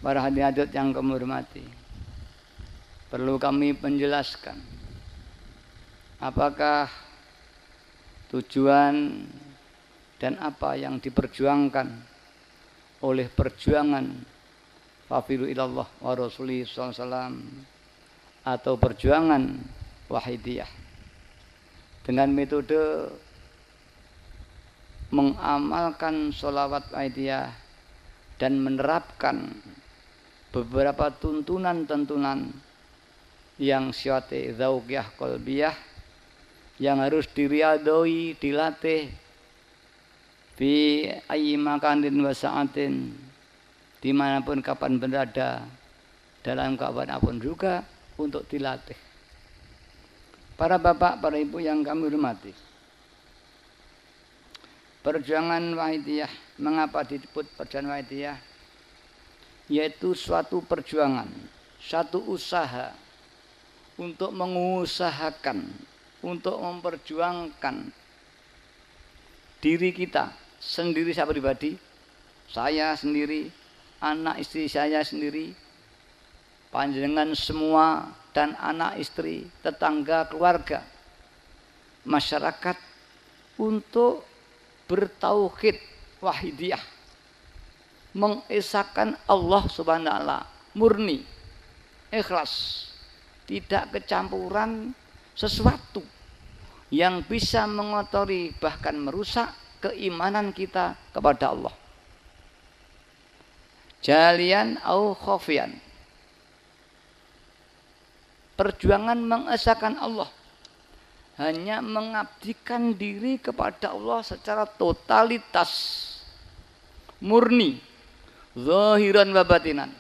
Para hadirin yang kami hormati, perlu kami menjelaskan apakah tujuan dan apa yang diperjuangkan oleh perjuangan Fafiru ilallah wa rasulih SAW atau perjuangan Wahidiyah dengan metode mengamalkan sholawat Wahidiyah dan menerapkan beberapa tuntunan-tuntunan yang syati dzauqiyah qalbiyah yang harus diriadoi, dilatih fi ayyi makanin wa sa'atin, dimanapun kapan berada, dalam keadaan apapun juga untuk dilatih. Para bapak, para ibu yang kami hormati, perjuangan Wahidiyah, mengapa disebut perjuangan Wahidiyah? Yaitu suatu perjuangan, satu usaha untuk mengusahakan, untuk memperjuangkan diri kita sendiri, saya pribadi, saya sendiri, anak istri saya sendiri, panjenengan semua dan anak istri, tetangga, keluarga, masyarakat untuk bertauhid Wahidiyah, mengesahkan Allah Subhanahu wa ta'ala murni, ikhlas, tidak kecampuran sesuatu yang bisa mengotori bahkan merusak keimanan kita kepada Allah. Jalian au khofian, perjuangan mengesahkan Allah, hanya mengabdikan diri kepada Allah secara totalitas, murni, zahiran wa batinan.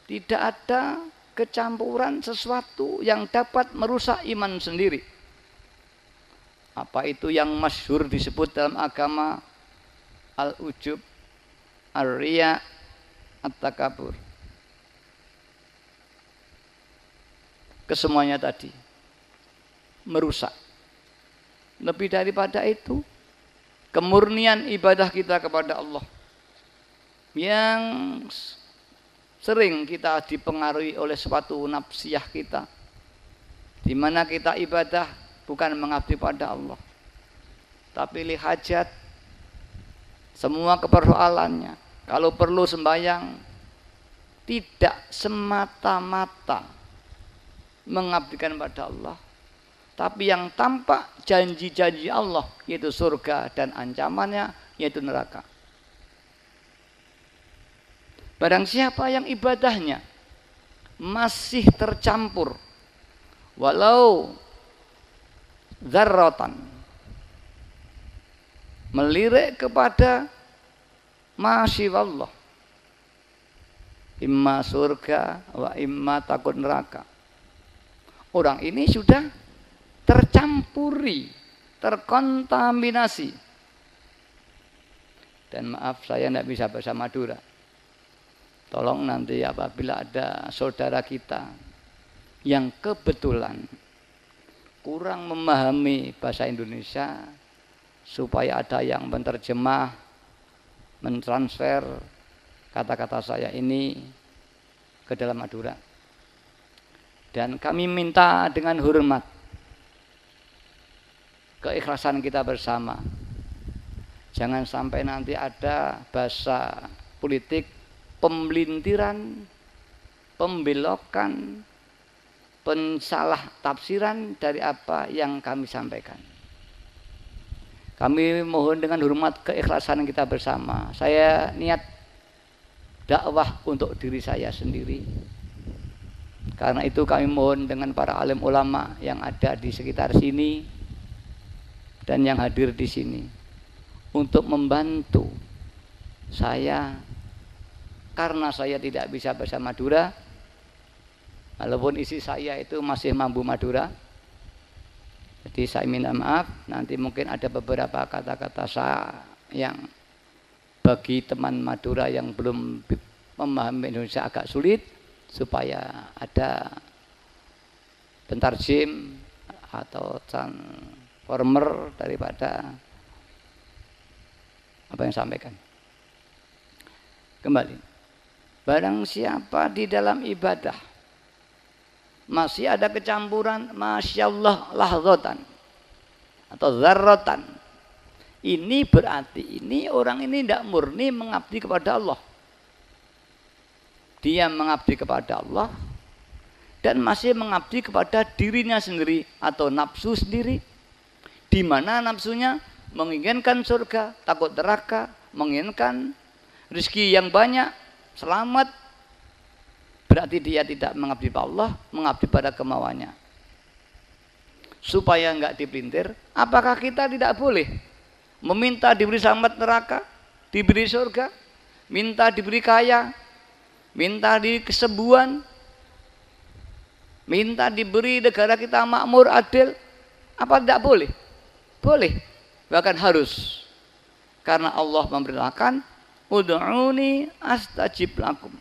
Tidak ada kecampuran sesuatu yang dapat merusak iman sendiri. Apa itu yang masyhur disebut dalam agama al-ujub, ar-riya, at-takabur. Kesemuanya tadi merusak. Lebih daripada itu, kemurnian ibadah kita kepada Allah yang sering kita dipengaruhi oleh suatu nafsiyah kita, di mana kita ibadah bukan mengabdi pada Allah, tapi lihajat, semua kepersoalannya. Kalau perlu sembahyang, tidak semata-mata mengabdikan pada Allah, tapi yang tampak janji-janji Allah, yaitu surga, dan ancamannya yaitu neraka. Barang siapa yang ibadahnya masih tercampur walau dzarratan, melirik kepada masyiwallah, imma surga wa imma takut neraka, orang ini sudah tercampuri, terkontaminasi. Dan maaf, saya tidak bisa bahasa Madura. Tolong nanti apabila ada saudara kita yang kebetulan kurang memahami bahasa Indonesia, supaya ada yang menerjemah, mentransfer kata-kata saya ini ke dalam Madura. Dan kami minta dengan hormat keikhlasan kita bersama. Jangan sampai nanti ada bahasa politik, pembelintiran, pembelokan, pensalah tafsiran dari apa yang kami sampaikan. Kami mohon dengan hormat keikhlasan kita bersama. Saya niat dakwah untuk diri saya sendiri. Karena itu kami mohon dengan para alim ulama yang ada di sekitar sini dan yang hadir di sini untuk membantu saya, karena saya tidak bisa bahasa Madura, walaupun isi saya itu masih mampu Madura. Jadi saya minta maaf, nanti mungkin ada beberapa kata-kata saya yang bagi teman Madura yang belum memahami Indonesia agak sulit, supaya ada pentarjim atau transformer daripada apa yang sampaikan. Kembali. Barang siapa di dalam ibadah masih ada kecampuran masyaallah lahzatan atau zarratan, ini berarti ini orang ini tidak murni mengabdi kepada Allah. Dia mengabdi kepada Allah dan masih mengabdi kepada dirinya sendiri atau nafsu sendiri, di mana nafsunya menginginkan surga, takut neraka, menginginkan rezeki yang banyak, selamat. Berarti dia tidak mengabdi pada Allah, mengabdi pada kemauannya. Supaya enggak dipelintir, apakah kita tidak boleh meminta diberi selamat neraka, diberi surga, minta diberi kaya, minta diberi kesembuhan, minta diberi negara kita makmur, adil? Apa tidak boleh? Boleh, bahkan harus. Karena Allah memerintahkan, ud'uni astajib lakum.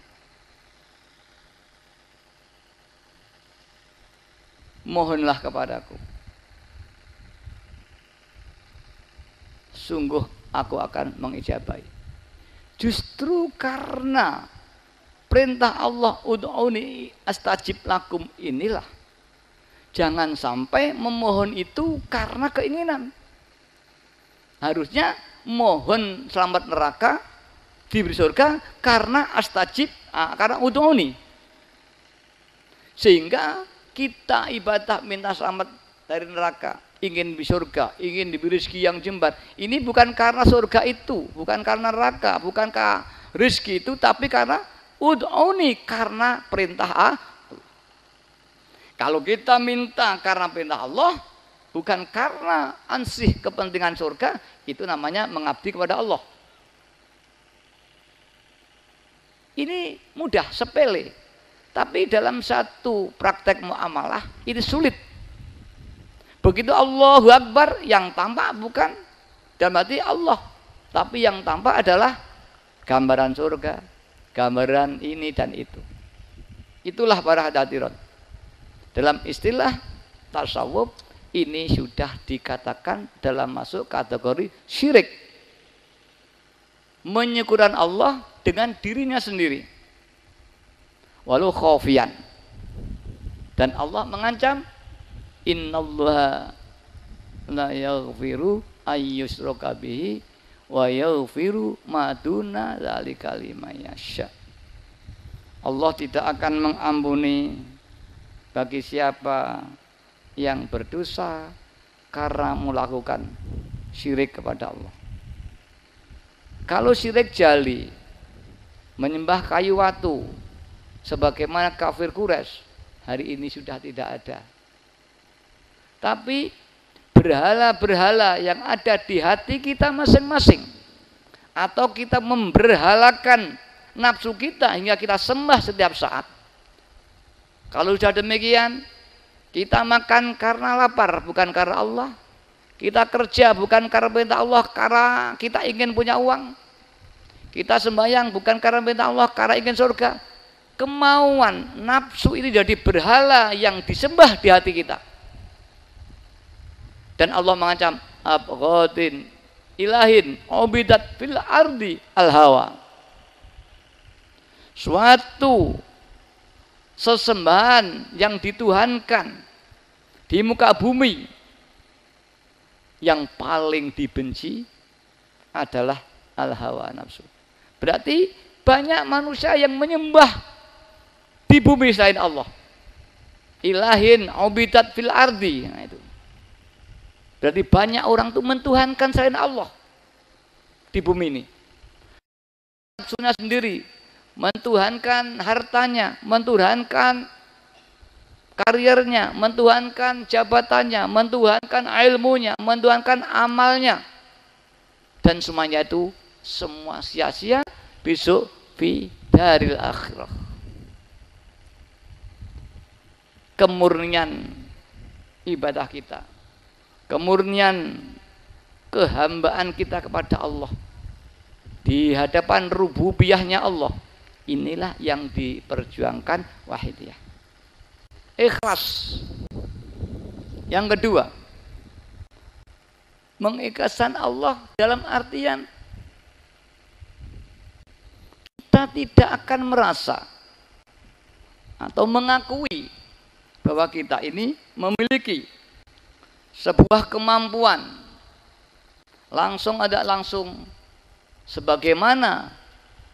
Mohonlah kepadaku, sungguh aku akan mengijabahi. Justru karena perintah Allah ud'uni astajib lakum inilah, jangan sampai memohon itu karena keinginan. Harusnya mohon selamat neraka, diberi surga karena astajib, karena ud'uni. Sehingga kita ibadah minta selamat dari neraka, ingin di surga, ingin diberi rezeki yang jembar. Ini bukan karena surga itu, bukan karena neraka, bukan karena rezeki itu, tapi karena ud'uni, karena perintah Allah. Kalau kita minta karena perintah Allah, bukan karena ansih kepentingan surga, itu namanya mengabdi kepada Allah. Ini mudah, sepele. Tapi dalam satu praktek muamalah ini sulit. Begitu Allahu Akbar, yang tampak bukan dalam arti Allah, tapi yang tampak adalah gambaran surga, gambaran ini dan itu. Itulah para hadirin. Dalam istilah tasawuf ini sudah dikatakan dalam masuk kategori syirik. Menyekutukan Allah dengan dirinya sendiri. Walau khafiyan. Dan Allah mengancam, innallaha la yaghfiru ayyushraka bihi wa yaghfiru ma duna dzalika liman yasha. Allah tidak akan mengampuni bagi siapa yang berdosa karena melakukan syirik kepada Allah. Kalau syirik jali, menyembah kayu watu, sebagaimana kafir Quraisy, hari ini sudah tidak ada. Tapi berhala-berhala yang ada di hati kita masing-masing, atau kita memberhalakan nafsu kita hingga kita sembah setiap saat. Kalau sudah demikian, kita makan karena lapar, bukan karena Allah. Kita kerja bukan karena perintah Allah, karena kita ingin punya uang. Kita sembahyang bukan karena perintah Allah, karena ingin surga. Kemauan nafsu ini jadi berhala yang disembah di hati kita. Dan Allah mengancam, abghadin ilahin ubidat fil ardi al hawa. Suatu sesembahan yang dituhankan di muka bumi, yang paling dibenci adalah al hawa, nafsu. Berarti banyak manusia yang menyembah di bumi selain Allah. Ilahin ubidat fil ardi. Nah, itu. Berarti banyak orang tuh mentuhankan selain Allah di bumi ini. Nafsunya sendiri, mentuhankan hartanya, mentuhankan kariernya, mentuhankan jabatannya, mentuhankan ilmunya, mentuhankan amalnya. Dan semuanya itu semua sia-sia besok fi daril akhirah. Kemurnian ibadah kita, kemurnian kehambaan kita kepada Allah di hadapan rububiyahnya Allah, inilah yang diperjuangkan wahidiyah. Ikhlas. Yang kedua, mengikhlaskan Allah dalam artian kita tidak akan merasa atau mengakui bahwa kita ini memiliki sebuah kemampuan langsung ada langsung sebagaimana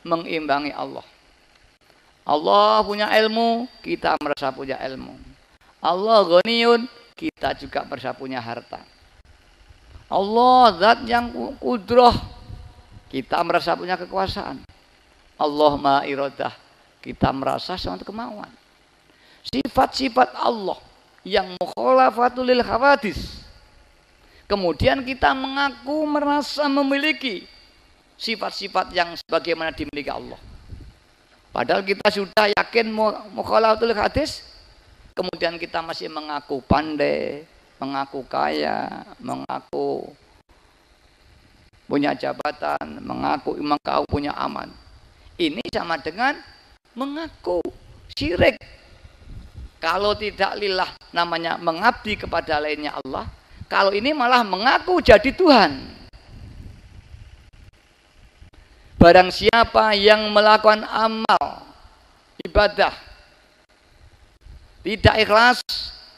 mengimbangi Allah. Allah punya ilmu, kita merasa punya ilmu. Allah ghaniyun, kita juga merasa punya harta. Allah zat yang kudrah, kita merasa punya kekuasaan. Allah maha iradah, kita merasa suatu kemauan. Sifat-sifat Allah yang mukhalafatul lil hawadis. Kemudian kita mengaku merasa memiliki sifat-sifat yang sebagaimana dimiliki Allah. Padahal kita sudah yakin mukhalafatul hadis, kemudian kita masih mengaku pandai, mengaku kaya, mengaku punya jabatan, mengaku punya aman. Ini sama dengan mengaku syirik. Kalau tidak lillah namanya mengabdi kepada lainnya Allah. Kalau ini malah mengaku jadi Tuhan. Barang siapa yang melakukan amal ibadah tidak ikhlas,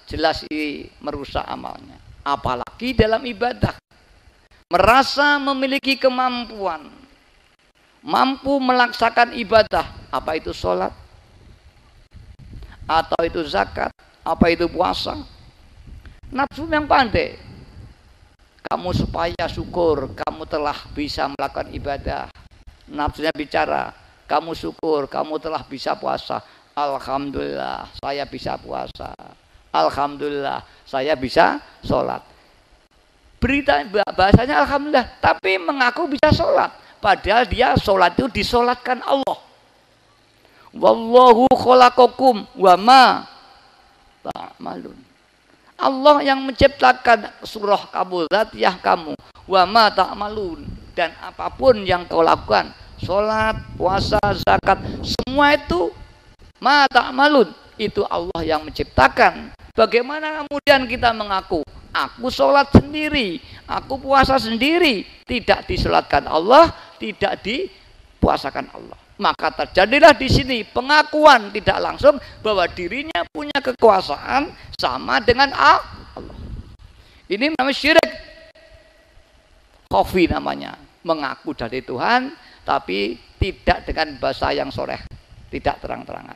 jelas ini merusak amalnya. Apalagi dalam ibadah, merasa memiliki kemampuan, mampu melaksanakan ibadah, apa itu sholat, atau itu zakat, apa itu puasa. Nafsu yang pandai, kamu supaya syukur kamu telah bisa melakukan ibadah. Nafsunya bicara, kamu syukur kamu telah bisa puasa. Alhamdulillah saya bisa puasa. Alhamdulillah saya bisa sholat. Berita bahasanya alhamdulillah, tapi mengaku bisa sholat, padahal dia sholat itu disolatkan Allah. Wallahu khalaqakum wa ma ta'malun. Allah yang menciptakan surah kamu, zatiyah kamu, wa ma ta'malun, dan apapun yang kau lakukan, sholat, puasa, zakat, semua itu ma ta'malun, itu Allah yang menciptakan. Bagaimana kemudian kita mengaku, aku sholat sendiri, aku puasa sendiri, tidak disolatkan Allah, tidak dipuasakan Allah. Maka terjadilah di sini pengakuan tidak langsung bahwa dirinya punya kekuasaan sama dengan Allah. Ini namanya syirik. Khafi namanya, mengaku dari Tuhan tapi tidak dengan bahasa yang soreh, tidak terang-terangan.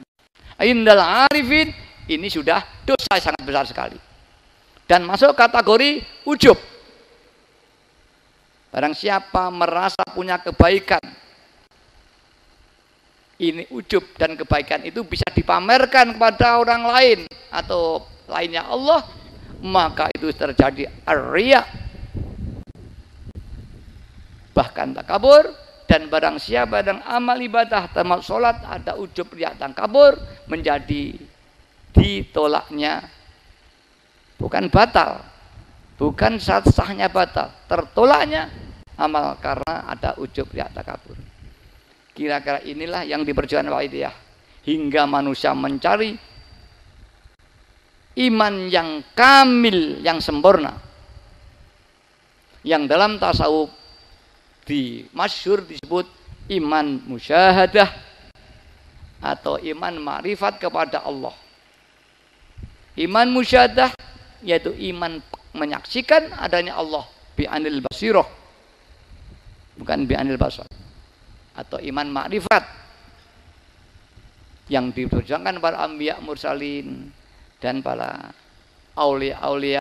Indal arifin, ini sudah dosa sangat besar sekali dan masuk kategori ujub. Barang siapa merasa punya kebaikan, ini ujub, dan kebaikan itu bisa dipamerkan kepada orang lain atau lainnya Allah, maka itu terjadi ar-riya, bahkan takabur. Dan barang siapa dan amal ibadah termasuk sholat ada ujub, riya, dan takabur, menjadi ditolaknya, bukan batal, bukan sahnya batal, tertolaknya amal karena ada ujub, riya, takabur. Kira-kira inilah yang diperjuangkan Wahidiyah, hingga manusia mencari iman yang kamil, yang sempurna, yang dalam tasawuf masyhur disebut iman musyahadah atau iman ma'rifat kepada Allah. Iman musyahadah yaitu iman menyaksikan adanya Allah bi'anil basiroh, bukan bi'anil basar. Atau iman ma'rifat yang diperjuangkan para anbiya mursalin dan para aulia-aulia,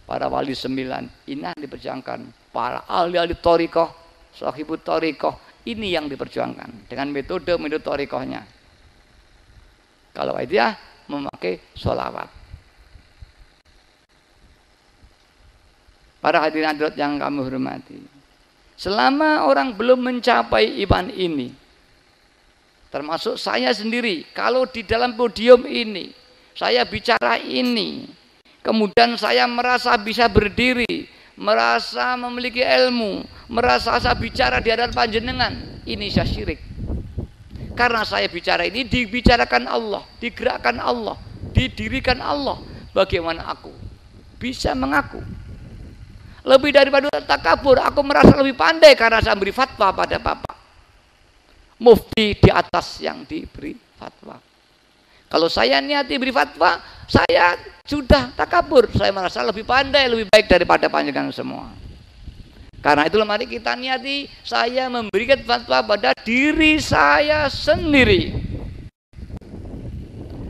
para wali 9. Ini yang diperjuangkan. Para ahli-ahli thariqah, sahibut thariqah, ini yang diperjuangkan dengan metode thariqahnya. Kalau dia memakai sholawat. Para hadirin hadirat yang kami hormati, selama orang belum mencapai iman ini, termasuk saya sendiri, kalau di dalam podium ini saya bicara ini, kemudian saya merasa bisa berdiri, merasa memiliki ilmu, merasa saya bicara di hadapan panjenengan, ini saya syirik. Karena saya bicara ini dibicarakan Allah, digerakkan Allah, didirikan Allah. Bagaimana aku bisa mengaku? Lebih daripada takabur, aku merasa lebih pandai karena saya beri fatwa pada Bapak. mufti di atas yang diberi fatwa. Kalau saya niati beri fatwa, saya sudah takabur. Saya merasa lebih pandai, lebih baik daripada panjenengan semua. Karena itulah mari kita niati, saya memberikan fatwa pada diri saya sendiri.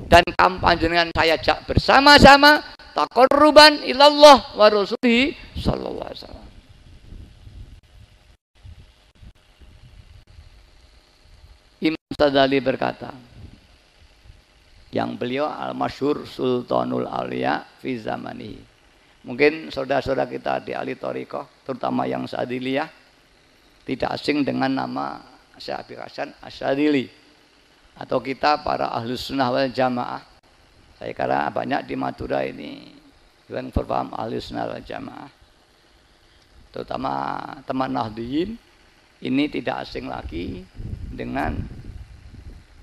Dan panjenengan saya ajak bersama-sama taqarruban ilallah wa rasulihi sallallahu alaihi wasallam. Imam Sadali berkata, yang beliau al-masyhur Sultanul Auliya fi zamanihi. Mungkin saudara-saudara kita di ahli thariqah, terutama yang Sadiliyah, tidak asing dengan nama Syekh Habib Hasan Asy-Syadzili, atau kita para ahlus sunnah wal jamaah. Saya kira banyak di Madura ini yang berpaham ahlus sunnah wal jamaah, terutama teman Nahdliyin, ini tidak asing lagi dengan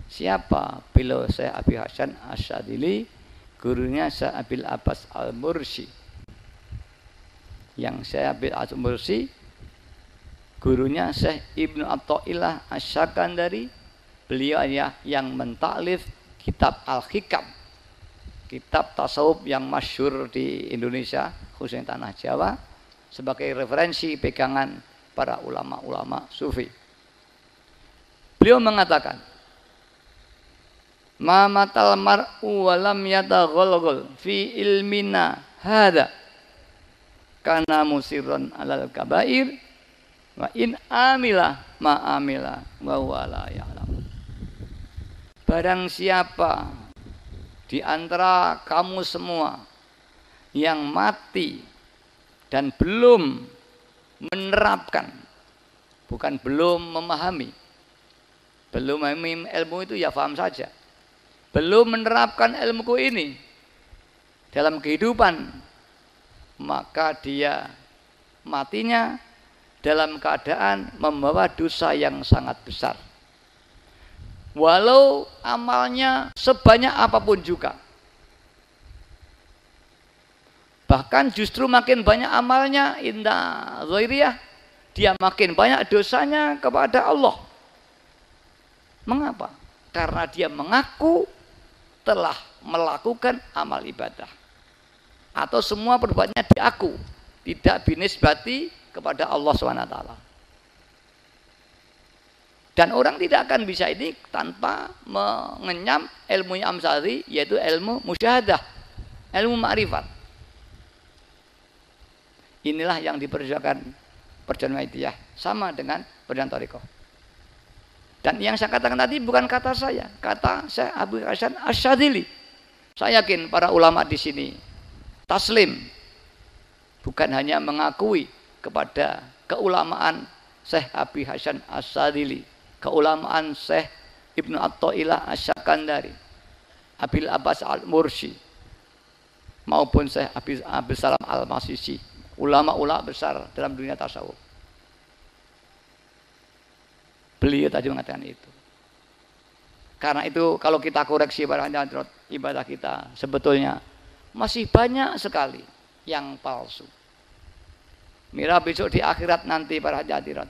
siapa? Beliau Syekh Habib Hasan Asy-Syadzili, gurunya Syekh Abil Abbas Al-Mursi. Yang Syekh Abil Abbas Al-Mursi gurunya Syekh Ibnu Athaillah Asy-Syakandari. Beliau yang mentaklif kitab Al-Hikam, kitab tasawuf yang masyhur di Indonesia, khususnya tanah Jawa, sebagai referensi pegangan para ulama-ulama sufi. Beliau mengatakan, ma matal mar'u wa lam yataghalghal fi ilmina hada kana musirran alal kabair wa in amila ma amila wa huwa la ya'lam. Barang siapa di antara kamu semua yang mati dan belum menerapkan, bukan belum memahami, belum memahami ilmu itu ya paham saja, belum menerapkan ilmuku ini dalam kehidupan, maka dia matinya dalam keadaan membawa dosa yang sangat besar. Walau amalnya sebanyak apapun juga. Bahkan justru makin banyak amalnya, indah zahiriyah, dia makin banyak dosanya kepada Allah. Mengapa? Karena dia mengaku telah melakukan amal ibadah, atau semua perbuatannya diaku, tidak binisbati kepada Allah SWT. Dan orang tidak akan bisa ini tanpa mengenyam ilmu Imam Sadali, yaitu ilmu musyahadah, ilmu ma'rifat. Inilah yang diperjuangkan perjalanan Maidiyah, sama dengan perjalanan thariqah. Dan yang saya katakan tadi bukan kata saya, kata Syekh Habib Hasan Asy-Syadzili. Saya yakin para ulama di sini taslim, bukan hanya mengakui kepada keulamaan Syekh Habib Hasan Asy-Syadzili, keulamaan Syekh Ibnu Athaillah Asy-Syakandari, Abil Abbas Al-Mursi, maupun Syekh Abdul Salam Al-Masisi, ulama-ulama besar dalam dunia tasawuf. Beliau tadi mengatakan itu. Karena itu kalau kita koreksi para hadirat, ibadah kita sebetulnya masih banyak sekali yang palsu. Mira besok di akhirat nanti para hadirat,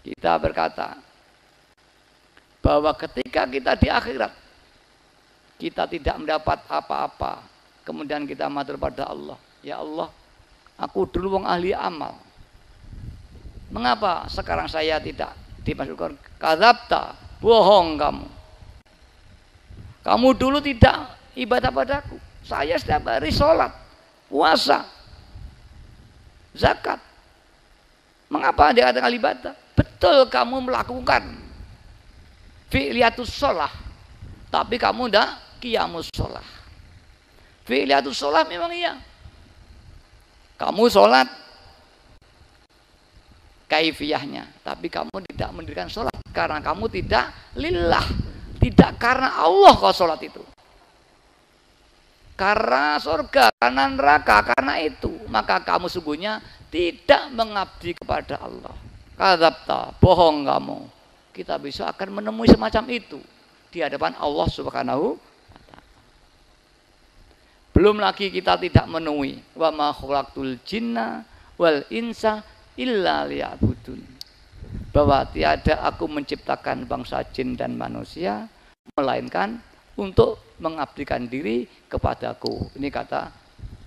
kita berkata bahwa ketika kita di akhirat kita tidak mendapat apa-apa, kemudian kita matur pada Allah, ya Allah, aku dulu wong ahli amal, mengapa sekarang saya tidak dimasukkan? Kadzabta, bohong kamu. Kamu dulu tidak ibadah padaku. Saya setiap hari sholat, puasa, zakat. Mengapa dia katakan ibadah? Betul kamu melakukan fi'liyatus sholah, tapi kamu tidak qiyamus sholah. Fi'liyatus sholah memang iya. Kamu sholat kaifiyahnya, tapi kamu tidak mendirikan sholat karena kamu tidak lillah, tidak karena Allah kau sholat itu, karena surga, karena neraka, karena itu maka kamu sungguhnya tidak mengabdi kepada Allah. Kadzabta, bohong kamu. Kita bisa akan menemui semacam itu di hadapan Allah Subhanahu wa ta'ala. Belum lagi kita tidak menemui wa ma khalaqtul jinna wal insa illa liya'budun. bahwa tiada aku menciptakan bangsa jin dan manusia melainkan untuk mengabdikan diri kepadaku. Ini kata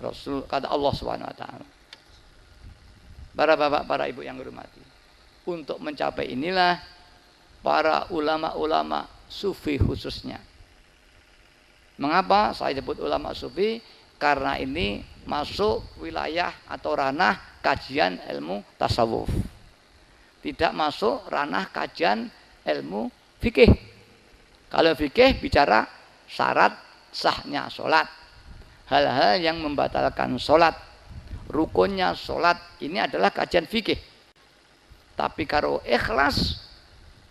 Rasul, kata Allah Subhanahu wa taala. Para bapak, para ibu yang hormati, untuk mencapai inilah para ulama-ulama sufi khususnya. Mengapa saya sebut ulama sufi? Karena ini masuk wilayah atau ranah kajian ilmu tasawuf. Tidak masuk ranah kajian ilmu fikih. Kalau fikih bicara syarat sahnya sholat, hal-hal yang membatalkan sholat, rukunnya sholat, ini adalah kajian fikih. Tapi kalau ikhlas,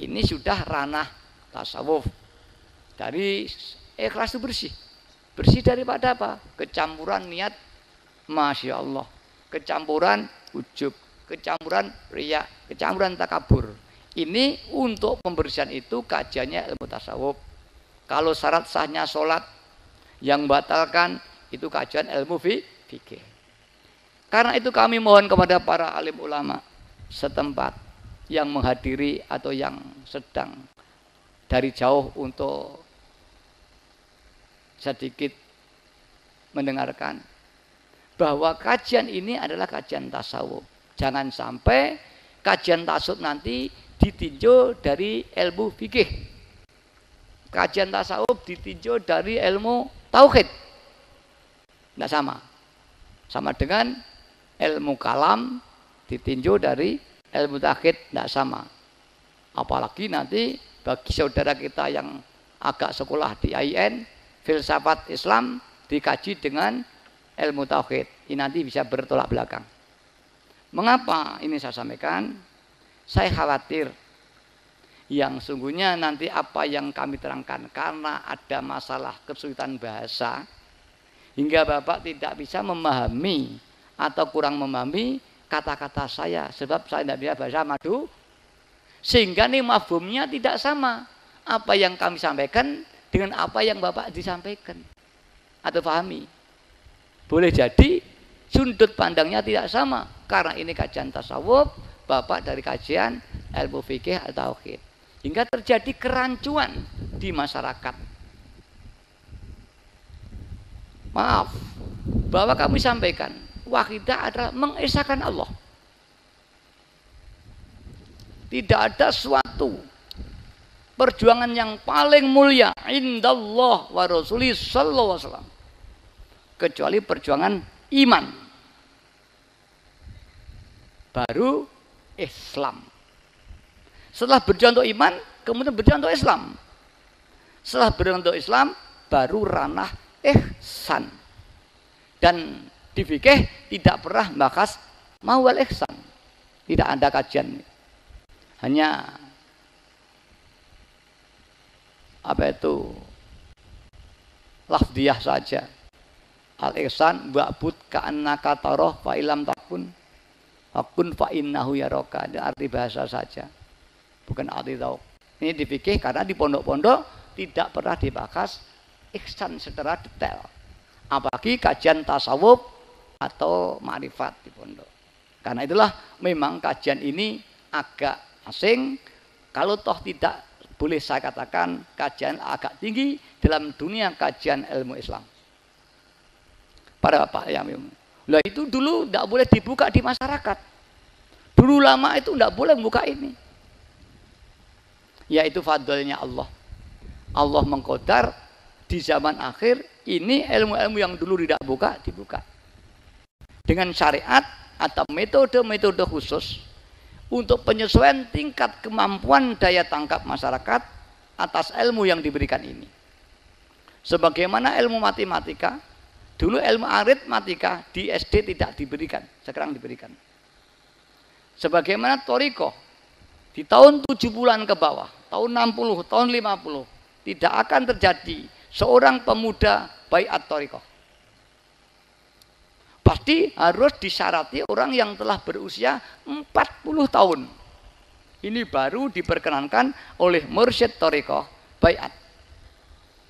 ini sudah ranah tasawuf. Dari ikhlas itu bersih. Bersih daripada apa? Kecampuran niat, Masya Allah, kecampuran ujub, kecampuran riya, kecampuran takabur. Ini untuk pembersihan itu kajiannya ilmu tasawuf. Kalau syarat sahnya sholat yang batalkan itu kajian ilmu fikih. Karena itu kami mohon kepada para alim ulama setempat yang menghadiri atau yang sedang dari jauh untuk sedikit mendengarkan bahwa kajian ini adalah kajian tasawuf. Jangan sampai kajian tasawuf nanti ditinjau dari ilmu fikih, kajian tasawuf ditinjau dari ilmu tauhid. Tidak sama. Sama dengan ilmu kalam ditinjau dari ilmu tauhid, tidak sama. Apalagi nanti bagi saudara kita yang agak sekolah di IN, filsafat Islam dikaji dengan ilmu tauhid, ini nanti bisa bertolak belakang. Mengapa ini saya sampaikan? Saya khawatir yang sungguhnya nanti apa yang kami terangkan karena ada masalah kesulitan bahasa hingga Bapak tidak bisa memahami atau kurang memahami kata-kata saya sebab saya tidak bisa bahasa madu, sehingga nih mafhumnya tidak sama apa yang kami sampaikan dengan apa yang Bapak disampaikan atau pahami. Boleh jadi sudut pandangnya tidak sama karena ini kajian tasawuf, Bapak dari kajian ilmu fikih atau tauhid, hingga terjadi kerancuan di masyarakat. Maaf, bahwa kami sampaikan wahidah adalah mengesahkan Allah. Tidak ada suatu perjuangan yang paling mulia indallah wa rasulih sallallahu alaihi wasallam kecuali perjuangan iman, baru Islam. Setelah berjuang untuk iman, kemudian berjuang untuk Islam. Setelah berjuang untuk Islam, baru ranah ihsan. Dan di fikih tidak pernah membahas mawal ihsan. Tidak ada kajian. Hanya apa itu lafdiyah saja. Al-ihsan wa'bud ka'annaka tarah fa ilam takun fakun fa innahu yaraka. Itu arti bahasa saja, bukan arti tahu. Ini di fikih karena di pondok-pondok tidak pernah dibahas ihsan secara detail. Apalagi kajian tasawuf atau ma'rifat di pondok. Karena itulah memang kajian ini agak asing. Kalau toh tidak boleh saya katakan kajian agak tinggi dalam dunia kajian ilmu Islam. Para bapak yang lah itu dulu tidak boleh dibuka di masyarakat. Dulu lama itu tidak boleh membuka ini. Yaitu fadlnya Allah. Allah mengqadar di zaman akhir ini ilmu-ilmu yang dulu tidak buka dibuka. Dengan syariat atau metode-metode khusus untuk penyesuaian tingkat kemampuan daya tangkap masyarakat atas ilmu yang diberikan ini. Sebagaimana ilmu matematika, dulu ilmu aritmatika di SD tidak diberikan, sekarang diberikan. Sebagaimana thariqah di tahun 70-an ke bawah, tahun 60, tahun 50 tidak akan terjadi seorang pemuda baiat thariqah. Pasti harus disyarati orang yang telah berusia 40 tahun. Ini baru diperkenankan oleh mursyid thariqah baiat.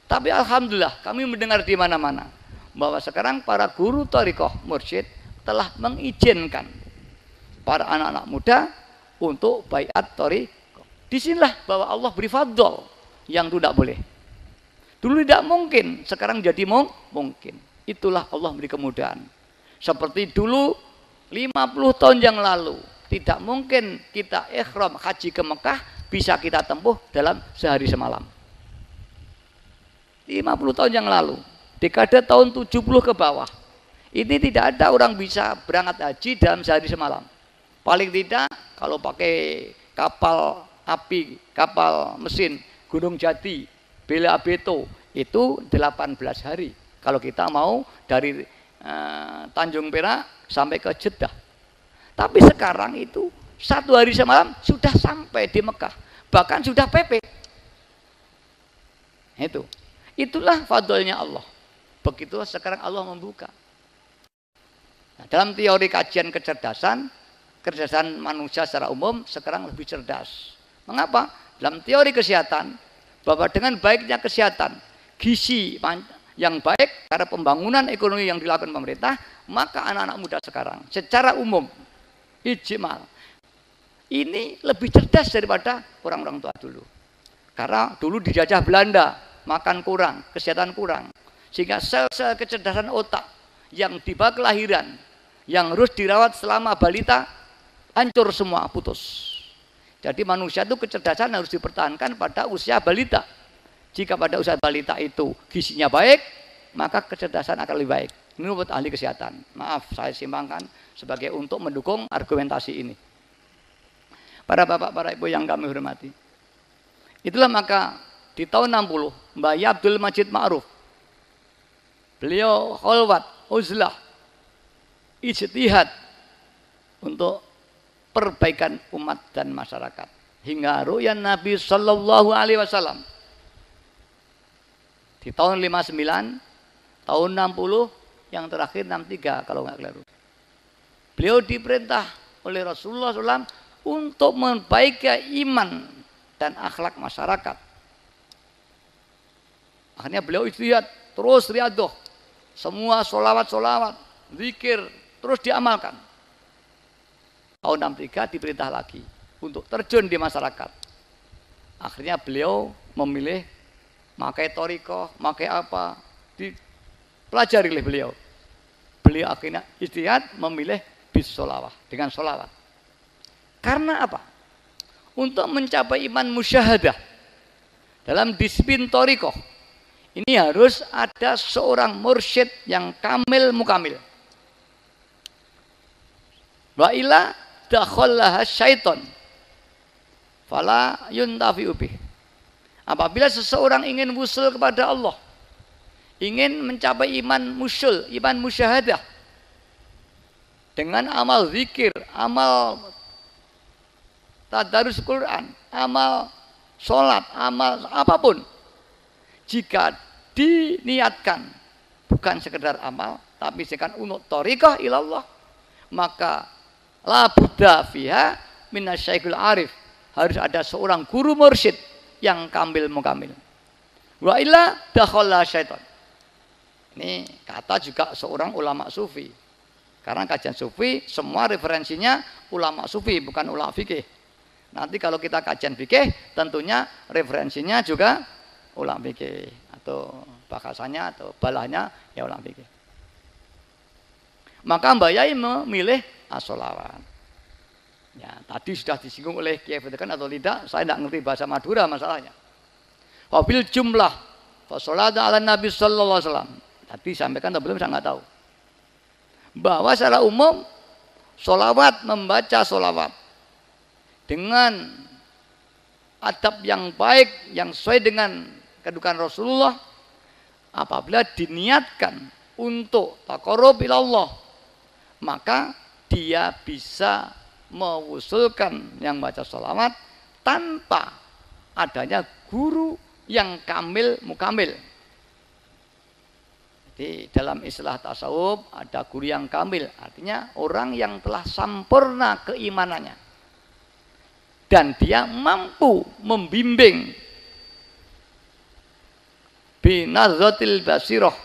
Tapi alhamdulillah kami mendengar di mana-mana bahwa sekarang para guru thariqah mursyid telah mengizinkan para anak-anak muda untuk baiat thariqah. Disinilah bahwa Allah beri fadl yang tidak boleh. Dulu tidak mungkin, sekarang jadi mungkin. Itulah Allah beri kemudahan. Seperti dulu 50 tahun yang lalu, tidak mungkin kita ihram haji ke Mekah bisa kita tempuh dalam sehari semalam. 50 tahun yang lalu, dekade tahun 70 ke bawah, ini tidak ada orang bisa berangkat haji dalam sehari semalam. Paling tidak kalau pakai kapal api, kapal mesin Gunung Jati, Bela Beto, itu 18 hari. Kalau kita mau dari Tanjung Perak sampai ke Jeddah. Tapi sekarang itu 1 hari semalam sudah sampai di Mekah, bahkan sudah PP. Itulah fadlnya Allah. Begitulah sekarang Allah membuka. Nah, dalam teori kajian kecerdasan manusia secara umum sekarang lebih cerdas. Mengapa? Dalam teori kesehatan, bahwa dengan baiknya kesehatan, gizi yang baik karena pembangunan ekonomi yang dilakukan pemerintah, maka anak-anak muda sekarang secara umum ijmal ini lebih cerdas daripada orang-orang tua dulu. Karena dulu dijajah Belanda, makan kurang, kesehatan kurang, sehingga sel-sel kecerdasan otak yang di bawah kelahiran yang harus dirawat selama balita hancur semua, putus. Jadi manusia itu kecerdasan harus dipertahankan pada usia balita. Jika pada usia balita itu gizinya baik, maka kecerdasan akan lebih baik. Ini menurut ahli kesehatan. Maaf, saya simpangkan sebagai untuk mendukung argumentasi ini. Para bapak, para ibu yang kami hormati. Itulah maka di tahun 60, Mbah Abdul Majid Ma'ruf, beliau kholwat, uzlah, ijtihad untuk perbaikan umat dan masyarakat. Hingga ru'yan Nabi Sallallahu Alaihi Wasallam di tahun 59, tahun 60, yang terakhir 63 kalau nggak keliru. Beliau diperintah oleh Rasulullah SAW untuk memperbaiki iman dan akhlak masyarakat. Akhirnya beliau ijtihad, terus riadoh, semua solawat, zikir, terus diamalkan. Tahun 63 diperintah lagi untuk terjun di masyarakat. Akhirnya beliau memilih makai thariqah, makai apa, dipelajari oleh beliau. Beliau akhirnya ijtihad memilih bis sholawah, dengan sholawat. Karena apa? Untuk mencapai iman musyahadah dalam disiplin thariqah, ini harus ada seorang mursyid yang kamil mukamil. Wa ila dakhallaha syaiton fala yuntafi'u bih. Apabila seseorang ingin wusul kepada Allah, ingin mencapai iman musyul, iman musyahadah dengan amal zikir, amal tadarus Quran, amal sholat, amal apapun, jika diniatkan bukan sekedar amal tapi sekan untuk thariqah ilallah, maka la budda fiha minasyaikul arif, harus ada seorang guru mursyid yang kamil mukamil. Wa illa dakhala syaitan. Ini kata juga seorang ulama sufi. Karena kajian sufi semua referensinya ulama sufi, bukan ulama fikih. Nanti kalau kita kajian fikih tentunya referensinya juga ulama fikih, atau bahasanya atau balahnya ya ulama fikih. Maka Mbak Yai memilih as-sholawat. Ya, tadi sudah disinggung oleh Kiai Fedkan atau tidak, saya tidak ngerti bahasa Madura masalahnya. Wabil jumlah fasholatu ala Nabi sallallahu alaihi wasallam. Tadi sampaikan atau belum saya nggak tahu. Bahwa secara umum sholawat, membaca sholawat dengan adab yang baik, yang sesuai dengan kedudukan Rasulullah, apabila diniatkan untuk taqarrub ilallah, maka dia bisa mewusulkan yang baca sholawat tanpa adanya guru yang kamil mukamil. Jadi dalam istilah tasawuf ada guru yang kamil, artinya orang yang telah sempurna keimanannya dan dia mampu membimbing binazzatil basirah,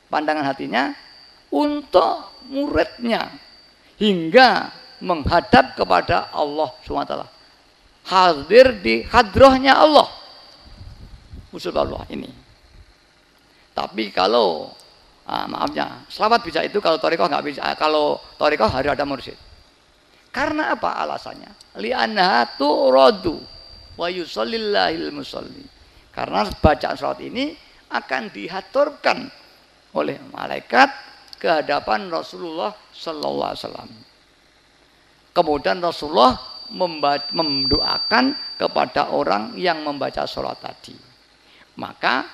pandangan hatinya, untuk muridnya hingga menghadap kepada Allah SWT. Hadir di hadrohnya Allah. Usul Allah ini. Tapi kalau maafnya, selawat bisa itu, kalau thariqah nggak bisa. Kalau thariqah harus ada mursyid. Karena apa alasannya? Li'annaha turadu wa yusallillahil musalli. Karena bacaan selawat ini akan dihaturkan oleh malaikat ke hadapan Rasulullah sallallahu alaihi wasallam. Kemudian Rasulullah mendoakan kepada orang yang membaca sholat tadi. Maka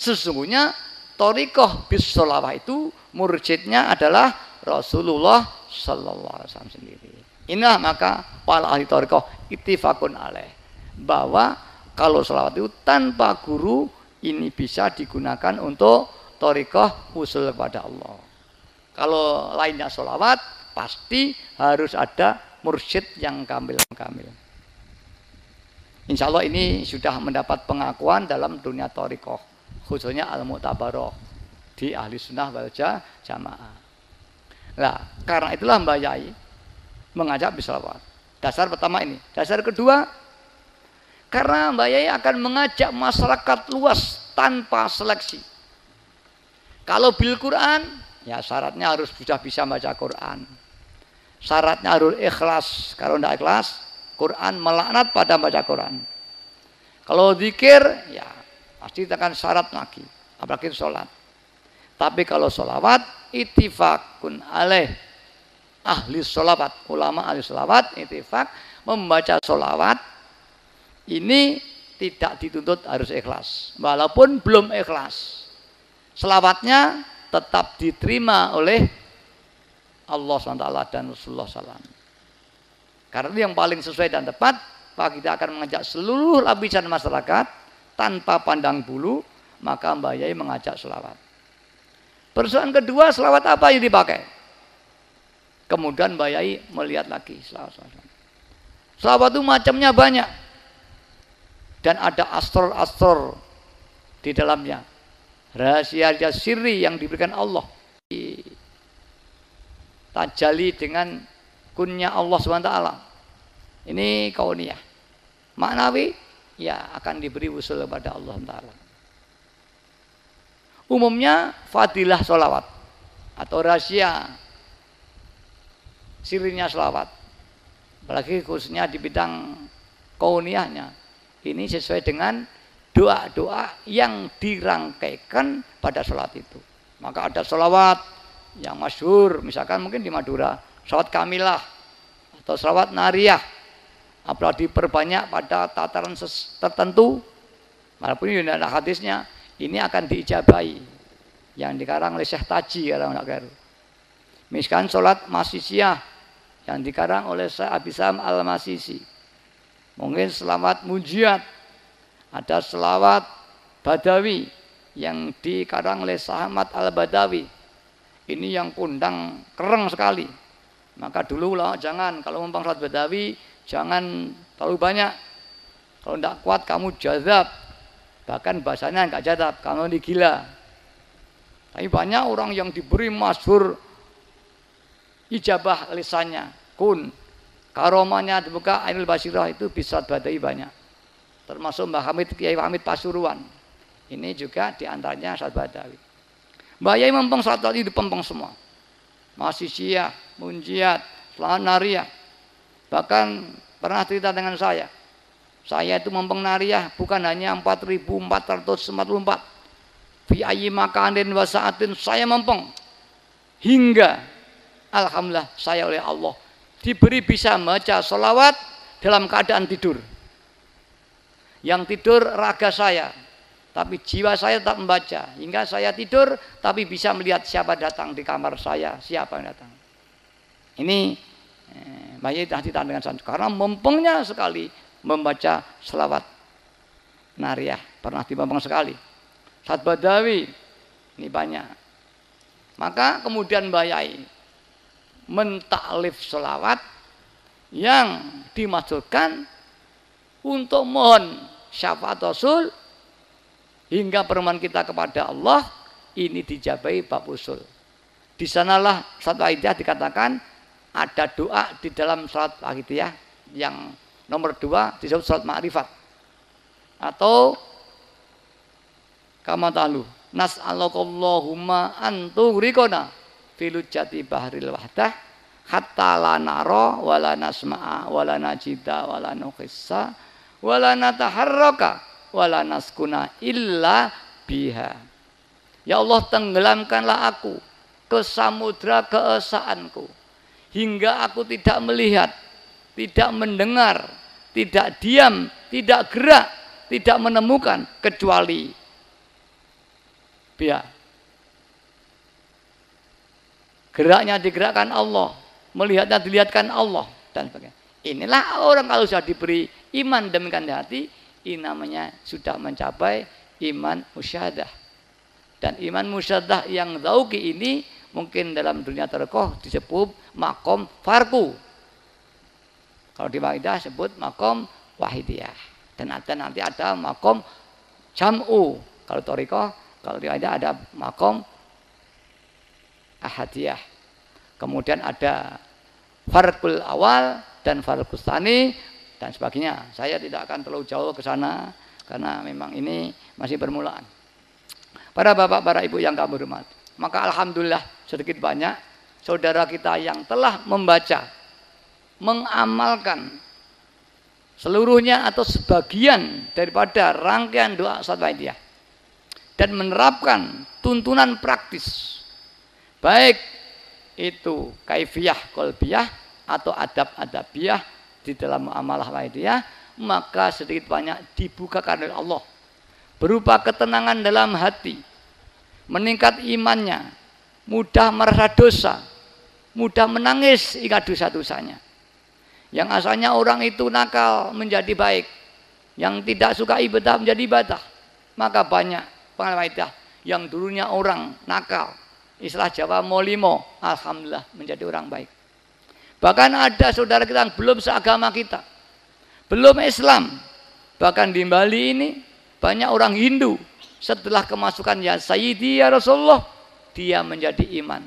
sesungguhnya thariqah bis sholawah itu mursyidnya adalah Rasulullah sallallahu alaihi wasallam sendiri. Inilah maka para ahli thariqah ittifaqun alaih bahwa kalau sholawat itu tanpa guru ini bisa digunakan untuk thariqah usul kepada Allah. Kalau lainnya sholawat pasti harus ada mursyid yang kamil. Insya Allah ini sudah mendapat pengakuan dalam dunia thariqah, khususnya al-mu'tabarah di ahli sunnah wal jamaah. Nah, karena itulah Mbak Yai mengajak bisolawat. Dasar pertama ini. Dasar kedua, karena Mbak Yai akan mengajak masyarakat luas tanpa seleksi. Kalau bil Quran, ya syaratnya harus sudah bisa baca Quran. Syaratnya harus ikhlas. Kalau tidak ikhlas, Quran melaknat pada baca Quran. Kalau zikir, ya pasti akan syarat lagi. Apalagi sholat. Tapi kalau sholawat, ittifaqun alaih ahli sholawat. Ulama ahli sholawat, ittifaq membaca sholawat ini tidak dituntut harus ikhlas. Walaupun belum ikhlas, selawatnya tetap diterima oleh Allah SWT dan Rasulullah SAW. Karena itu yang paling sesuai dan tepat, Pak, kita akan mengajak seluruh lapisan masyarakat tanpa pandang bulu, maka Mbak Yai mengajak selawat. Persoalan kedua, selawat apa yang dipakai? Kemudian Mbak Yai melihat lagi selawat. Selawat itu macamnya banyak. Dan ada asrar-asrar di dalamnya. Rahasia-rahasia sirri yang diberikan Allah. Tajali dengan kunnya Allah SWT. Ini kauniyah. Maknawi, ya akan diberi usul kepada Allah SWT. Umumnya fadilah sholawat atau rahasia sirinya sholawat. Apalagi khususnya di bidang kauniyahnya. Ini sesuai dengan doa-doa yang dirangkaikan pada sholat itu. Maka ada sholawat yang masyhur, misalkan mungkin di Madura, sholawat kamilah atau sholawat nariyah. Apalagi diperbanyak pada tataran tertentu, walaupun ini ada hadisnya, ini akan diijabahi. Yang dikarang oleh Syekh Taji, kalau nggak keliru. Misalkan sholat Masisiyah yang dikarang oleh Syekh Abisam Al-Masisi. Mungkin selawat Munjiat, ada selawat Badawi yang dikarang oleh Ahmad Al-Badawi. Ini yang kondang kereng sekali. Maka dulu lah jangan, kalau memang selawat Badawi jangan terlalu banyak. Kalau tidak kuat kamu jazab. Bahkan bahasanya enggak jazab, kamu ini gila. Tapi banyak orang yang diberi masyhur ijabah lisannya, kun karomanya dibuka Ainul Basirah itu bisa Badawi banyak. Termasuk Mbah Hamid, Kiai Hamid Pasuruan. Ini juga diantaranya Saat Badawi. Mbah Yai mempeng saat tadi dipempeng semua. Masisiyah, Munjiat, Selawat Nariyah. Bahkan pernah cerita dengan saya. Saya itu mempeng nariyah bukan hanya 4.444. Fi ayyi makanin wa sa'atin saya mempeng. Hingga alhamdulillah saya oleh Allah diberi bisa membaca sholawat dalam keadaan tidur. Yang tidur raga saya, tapi jiwa saya tetap membaca. Hingga saya tidur, tapi bisa melihat siapa datang di kamar saya, siapa yang datang. Ini Mbak Yai dengan saya, karena mempengnya sekali membaca selawat nariyah, pernah dimempeng sekali. Saat Badawi, ini banyak. Maka kemudian Mbak Yai mentaklif selawat yang dimaksudkan untuk mohon syafaat Rasul hingga permohonan kita kepada Allah ini dijabahi bab usul. Di sanalah satu ayat dikatakan ada doa di dalam salat Wahidiyah yang nomor 2 disebut salat ma'rifat atau kama ta'alu nas'alakallahumma antughrikona filujati bahril wahdah hatta la nara wala nasma'a wala najida wala nukhissa wala nataharraka wala naskuna illa biha. Ya Allah, tenggelamkanlah aku ke samudra keesaanku hingga aku tidak melihat, tidak mendengar, tidak diam, tidak gerak, tidak menemukan kecuali biha. Geraknya digerakkan Allah, melihatnya dilihatkan Allah dan sebagainya. Inilah orang kalau sudah diberi iman demikian hati, ini namanya sudah mencapai iman musyahadah. Dan iman musyahadah yang zauki ini mungkin dalam dunia tarekoh disebut makom farku. Kalau di Wahidiyah sebut makom Wahidiyah. Dan nanti ada makom jam'u. Kalau tarekoh, kalau di Wahidiyah ada makom ahadiyah. Kemudian ada farkul awal dan farkul tsani dan sebagainya. Saya tidak akan terlalu jauh ke sana karena memang ini masih permulaan. Para bapak, para ibu yang kami hormati, maka alhamdulillah sedikit banyak saudara kita yang telah membaca, mengamalkan seluruhnya atau sebagian daripada rangkaian doa salat Wahidiyah dan menerapkan tuntunan praktis, baik itu kaifiyah qalbiyah atau adab-adabiyah di dalam amalah Wahidiyah, maka sedikit banyak dibukakan oleh Allah berupa ketenangan dalam hati, meningkat imannya, mudah merasa dosa, mudah menangis ingat dosa-dosanya. Yang asalnya orang itu nakal menjadi baik, yang tidak suka ibadah menjadi ibadah. Maka banyak pengamal Wahidiyah yang dulunya orang nakal, istilah Jawa molimo, alhamdulillah menjadi orang baik. Bahkan ada saudara kita yang belum seagama kita, belum Islam, bahkan di Bali ini banyak orang Hindu setelah kemasukan ya Sayyidi ya Rasulullah dia menjadi iman.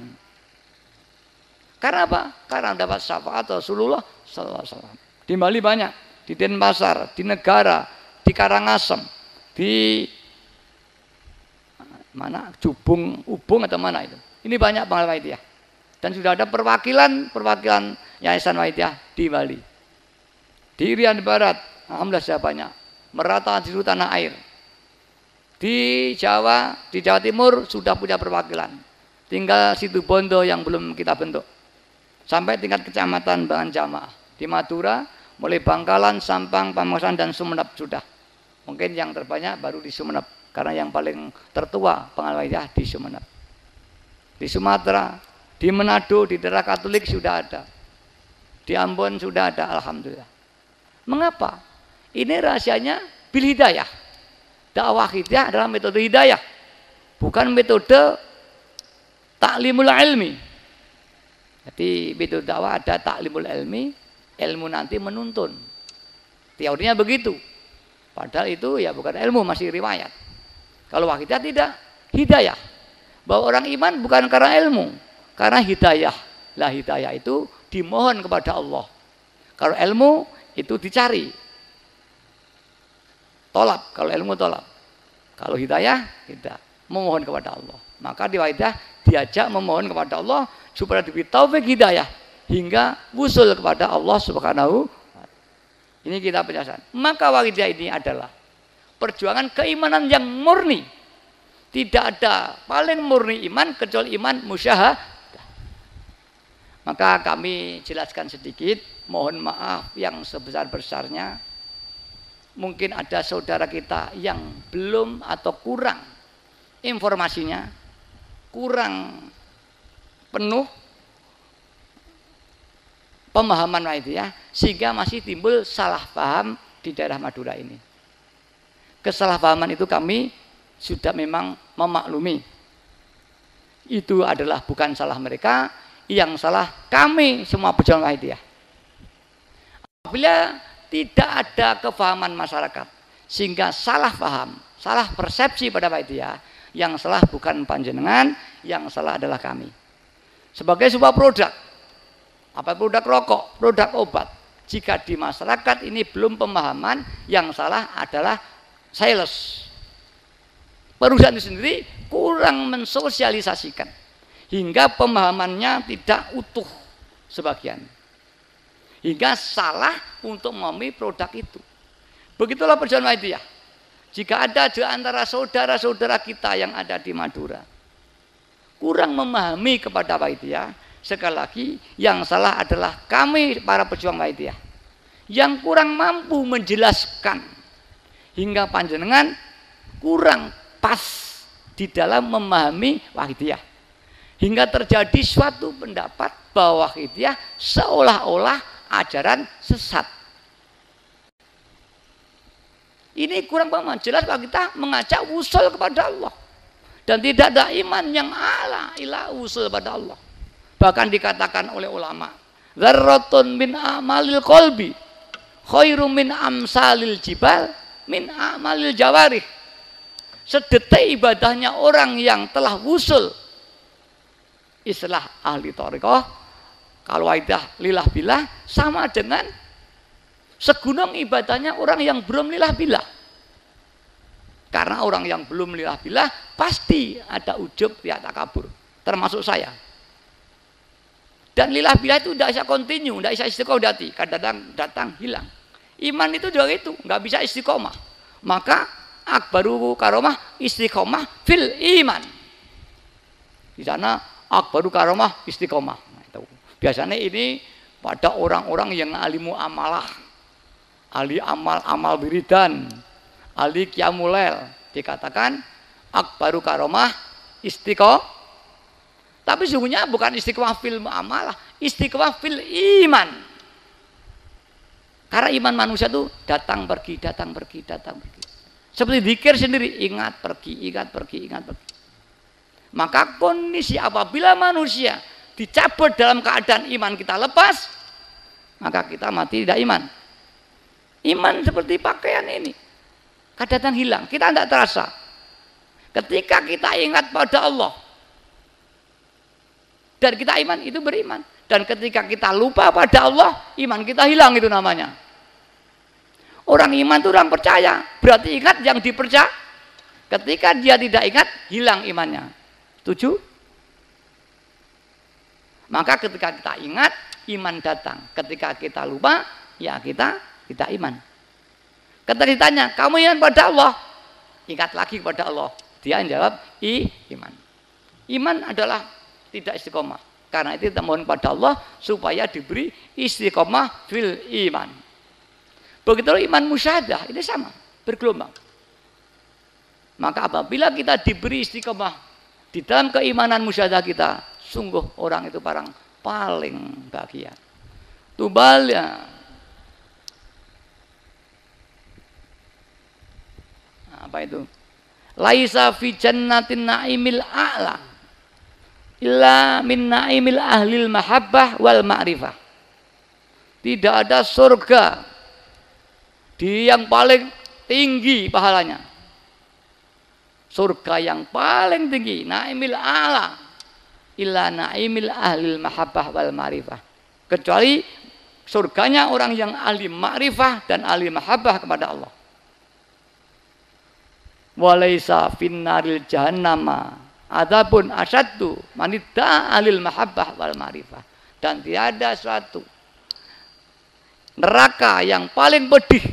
Karena apa? Karena dapat syafaat Rasulullah sallallahu alaihi wasallam. Di Bali banyak, di Denpasar, di Negara, di Karangasem, di mana Jubung, Ubung atau mana itu. Ini banyak pengamal Wahidiyah. Dan sudah ada perwakilan Yayasan Wahidiyah di Bali. Di Irian Barat, alhamdulillah sudah banyak. Merata di seluruh tanah air. Di Jawa Timur sudah punya perwakilan. Tinggal Situbondo yang belum kita bentuk. Sampai tingkat kecamatan dengan jamaah. Di Madura, mulai Bangkalan, Sampang, Pamekasan dan Sumeneb sudah. Mungkin yang terbanyak baru di Sumeneb. Karena yang paling tertua pengamal Wahidiyah di Sumeneb. Di Sumatera, di Manado, di daerah Katolik sudah ada. Di Ambon sudah ada, alhamdulillah. Mengapa? Ini rahasianya bil hidayah. Dakwah hidayah adalah metode hidayah, bukan metode taklimul ilmi. Jadi metode dakwah ada taklimul ilmi, ilmu nanti menuntun. Teorinya begitu. Padahal itu ya bukan ilmu, masih riwayat. Kalau Wahidiyah tidak, hidayah. Bahwa orang iman bukan karena ilmu, karena hidayah. Lah hidayah itu dimohon kepada Allah. Kalau ilmu itu dicari. Tolak, kalau ilmu tolak. Kalau hidayah tidak, memohon kepada Allah. Maka di Wahidiyah diajak memohon kepada Allah supaya diberi taufik hidayah hingga wusul kepada Allah Subhanahu. Ini kita penjelasan. Maka Wahidiyah ini adalah perjuangan keimanan yang murni. Tidak ada paling murni iman kecuali iman musyahadah. Maka kami jelaskan sedikit, mohon maaf yang sebesar-besarnya. Mungkin ada saudara kita yang belum atau kurang informasinya, kurang penuh pemahaman Wahidiyah, sehingga masih timbul salah paham di daerah Madura ini. Kesalahpahaman itu kami sudah memang memaklumi. Itu adalah bukan salah mereka, yang salah kami semua pejuang Wahidiyah. Apabila tidak ada kefahaman masyarakat sehingga salah paham, salah persepsi pada Wahidiyah, yang salah bukan panjenengan, yang salah adalah kami. Sebagai sebuah produk apa produk rokok, produk obat. Jika di masyarakat ini belum pemahaman, yang salah adalah sales. Perusahaan itu sendiri kurang mensosialisasikan hingga pemahamannya tidak utuh sebagian, hingga salah untuk memahami produk itu. Begitulah perjalanan Wahyidiyah. Jika ada di antara saudara-saudara kita yang ada di Madura kurang memahami kepada Wahyidiyah, sekali lagi yang salah adalah kami para pejuang Wahyidiyah yang kurang mampu menjelaskan, hingga panjenengan kurang pas di dalam memahami Wahyidiyah, hingga terjadi suatu pendapat bahwa Wahyidiyah seolah-olah ajaran sesat. Ini kurang paham. Jelas bahwa kita mengajak usul kepada Allah, dan tidak ada iman yang ala ila usul pada Allah. Bahkan dikatakan oleh ulama, dzarratun min amalil qalbi khairum min amsalil jibal min amalil jawarih. Sedetik ibadahnya orang yang telah wusul, istilah ahli thariqah, kalau Wahyidiyah lillah billah, sama dengan segunung ibadahnya orang yang belum lillah billah. Karena orang yang belum lillah billah pasti ada ujub, tidak takabur, termasuk saya. Dan lillah billah itu tidak bisa continue, tidak bisa istiqomah, kadang datang hilang. Iman itu juga itu, nggak bisa istiqomah. Maka akbaru karomah istiqomah fil iman. Di sana akbaru karomah istiqomah. Nah, itu. Biasanya ini pada orang-orang yang alimu amalah, ahli amal wiridan, ahli qiyamulail, dikatakan akbaru karomah istiqomah. Tapi sesungguhnya bukan istiqomah fil amalah, istiqomah fil iman. Karena iman manusia itu datang pergi, datang pergi, datang pergi. Seperti zikir sendiri, ingat pergi, ingat pergi, ingat pergi. Maka kondisi apabila manusia dicabut dalam keadaan iman kita lepas, maka kita mati tidak iman. Iman seperti pakaian ini, kadang hilang, kita tidak terasa. Ketika kita ingat pada Allah dan kita iman, itu beriman. Dan ketika kita lupa pada Allah, iman kita hilang, itu namanya. Orang iman itu orang percaya, berarti ingat yang dipercaya. Ketika dia tidak ingat, hilang imannya. Setuju? Maka ketika kita ingat, iman datang. Ketika kita lupa, ya kita iman. Ketika ditanya, kamu ingat pada Allah? Ingat lagi kepada Allah. Dia jawab, iman. Iman adalah tidak istiqomah. Karena itu kita mohon pada Allah supaya diberi istiqomah fil iman. Begitu iman musyahadah, ini sama, bergelombang. Maka apabila kita diberi istiqomah di dalam keimanan musyahadah kita, sungguh orang itu paling bahagia. Tubalya. Apa itu? Laisa fi jannatin naimil a'la illa min naimil ahlil mahabbah wal ma'rifah. Tidak ada surga di yang paling tinggi pahalanya, surga yang paling tinggi, naimil a'la illa naimil ahlil mahabbah wal ma'rifah, kecuali surganya orang yang ahli ma'rifah dan ahli mahabbah kepada Allah. Walaisa finnaril jahannama adapun asyaddu manidda alil mahabbah wal ma'rifah. Dan tiada suatu neraka yang paling pedih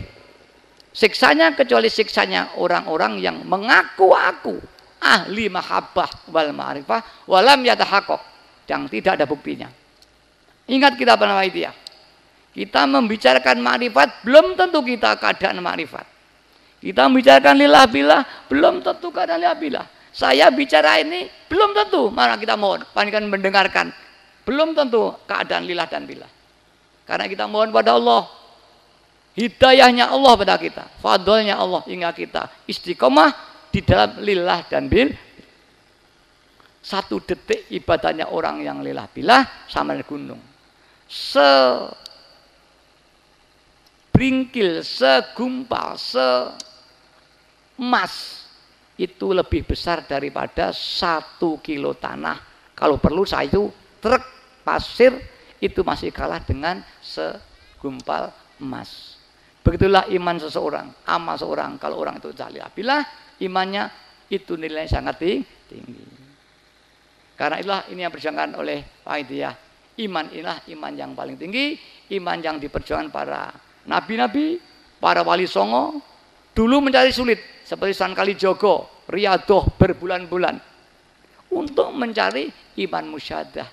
siksanya kecuali siksanya orang-orang yang mengaku-aku ahli mahabbah wal ma'rifah walam yatahaqqaq, yang tidak ada buktinya. Ingat kita para Wahyidiyah, kita membicarakan ma'rifat belum tentu kita keadaan ma'rifat. Kita membicarakan lillah billah belum tentu keadaan lillah billah. Saya bicara ini belum tentu, mana kita mohon panikan mendengarkan, belum tentu keadaan lillah dan billah. Karena kita mohon pada Allah, hidayahnya Allah pada kita, fadlnya Allah, hingga kita istiqomah di dalam lillah dan bil. Satu detik ibadahnya orang yang lillah billah sama dengan gunung. Sebringkil, segumpal, semas itu lebih besar daripada 1 kilo tanah. Kalau perlu saya itu truk pasir itu masih kalah dengan segumpal emas. Begitulah iman seseorang, amal seorang. Kalau orang itu salih, bila imannya itu nilainya sangat tinggi. Karena itulah ini yang diperjuangkan oleh Wahidiyah. Iman inilah iman yang paling tinggi, iman yang diperjuangkan para nabi-nabi, para wali songo. Dulu mencari sulit, seperti Sunan Kalijogo, Riyadoh berbulan-bulan untuk mencari iman musyahadah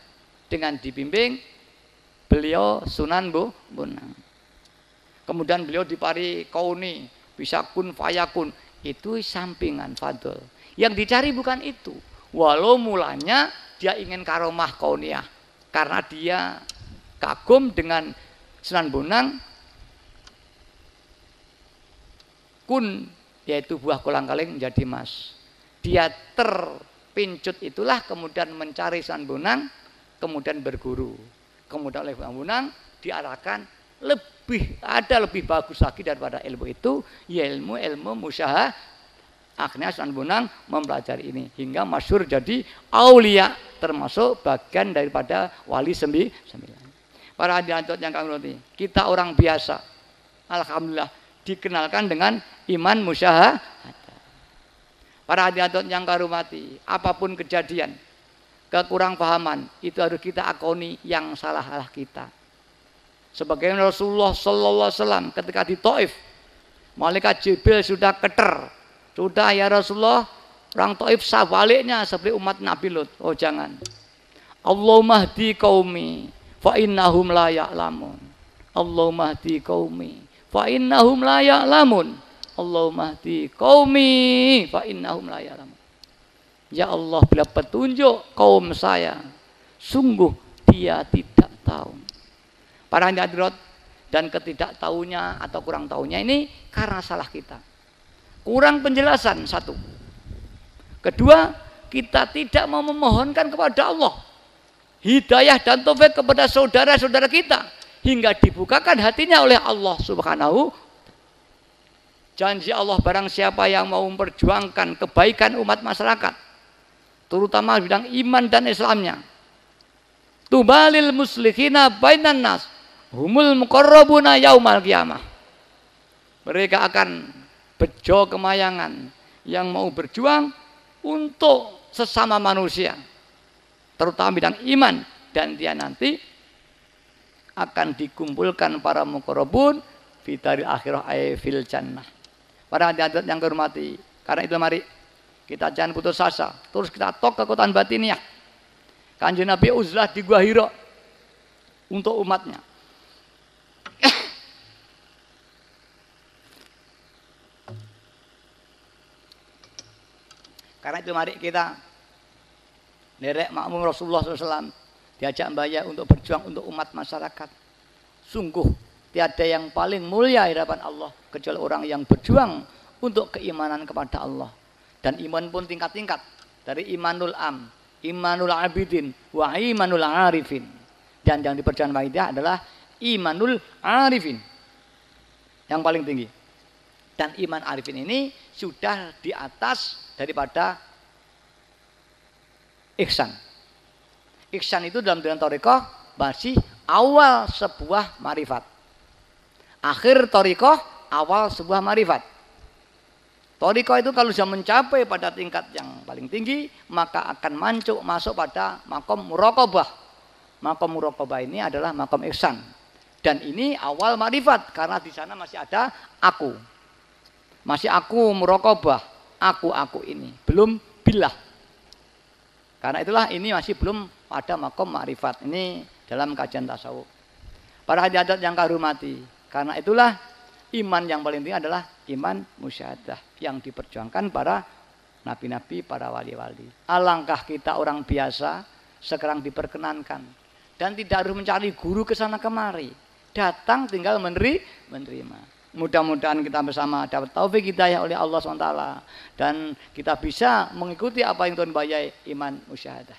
dengan dibimbing beliau Sunan Bonang. Kemudian beliau dipari kauni, bisa kun fayakun, itu sampingan fadl. Yang dicari bukan itu. Walau mulanya dia ingin karomah kauniyah, karena dia kagum dengan Sunan Bonang, kun yaitu buah kolang-kaling menjadi emas. Dia terpincut itulah kemudian mencari Sunan Bonang, kemudian berguru. Kemudian oleh Sunan Bonang diarahkan lebih bagus lagi daripada ilmu itu, ya ilmu musyahadah. Akhirnya Sunan Bonang mempelajari ini hingga masyhur jadi aulia, termasuk bagian daripada wali 9. Para hadirin yang kami hormati, kita orang biasa, alhamdulillah dikenalkan dengan iman musyahadah. Para hadirin yang kami hormati, apapun kejadian, kekurang pahaman, itu harus kita akoni yang salah kita. Sebagaimana Rasulullah sallallahu alaihi wasallam ketika di Taif, malaikat Jibril sudah keter, sudah ya Rasulullah, orang Taif sebaliknya seperti umat Nabi Lut. Oh jangan. Allahumma hdi qaumi fa innahum la ya'lamun. Allahumma hdi qaumi fa innahum la ya'lamun. Allahumma hdi qaumi fa innahum la ya'lamun. Ya Allah, bila petunjuk kaum saya, sungguh dia tidak tahu. Para hadirat dan ketidaktahunya atau kurang tahunya ini karena salah kita. Kurang penjelasan satu. Kedua, kita tidak mau memohonkan kepada Allah hidayah dan taufik kepada saudara-saudara kita hingga dibukakan hatinya oleh Allah Subhanahu. Janji Allah, barang siapa yang mau memperjuangkan kebaikan umat masyarakat, terutama bidang iman dan Islamnya, tubalil muslihina bainan nas humul muqarrabuna yaumal qiyamah. Mereka akan bejo kemayangan yang mau berjuang untuk sesama manusia, terutama bidang iman, dan dia nanti akan dikumpulkan para muqarrabun fi daril akhirah ay fil jannah. Para hadirat yang kehormati, karena itu mari kita jangan putus asa, terus kita tok kekuatan batiniah. Kanjeng Nabi uzlah di Gua Hira untuk umatnya. Karena itu mari kita derek makmum Rasulullah SAW diajak mbaya untuk berjuang untuk umat masyarakat. Sungguh tiada yang paling mulia di hadapan Allah kecuali orang yang berjuang untuk keimanan kepada Allah. Dan iman pun tingkat-tingkat, dari imanul am, imanul abidin, wa imanul arifin. Dan yang diperjuangkan Wahidiyah adalah imanul arifin yang paling tinggi. Dan iman arifin ini sudah di atas daripada ihsan. Ihsan itu dalam thariqah masih awal sebuah marifat, akhir thariqah awal sebuah marifat. Thariqah itu kalau sudah mencapai pada tingkat yang paling tinggi, maka akan masuk pada makom muraqabah. Makom muraqabah ini adalah makom ihsan, dan ini awal marifat karena di sana masih ada aku, masih aku muraqabah, aku ini belum billah. Karena itulah ini masih belum ada makom ma'rifat. Ini dalam kajian tasawuf. Para hadirat yang kami hormati, karena itulah iman yang paling tinggi adalah iman musyahadah yang diperjuangkan para nabi-nabi, para wali-wali. Alangkah kita orang biasa sekarang diperkenankan dan tidak harus mencari guru ke sana kemari. Datang tinggal menerima. Mudah-mudahan kita bersama dapat taufik hidayah oleh Allah SWT dan kita bisa mengikuti apa yang Tuhan bayai iman musyahadah.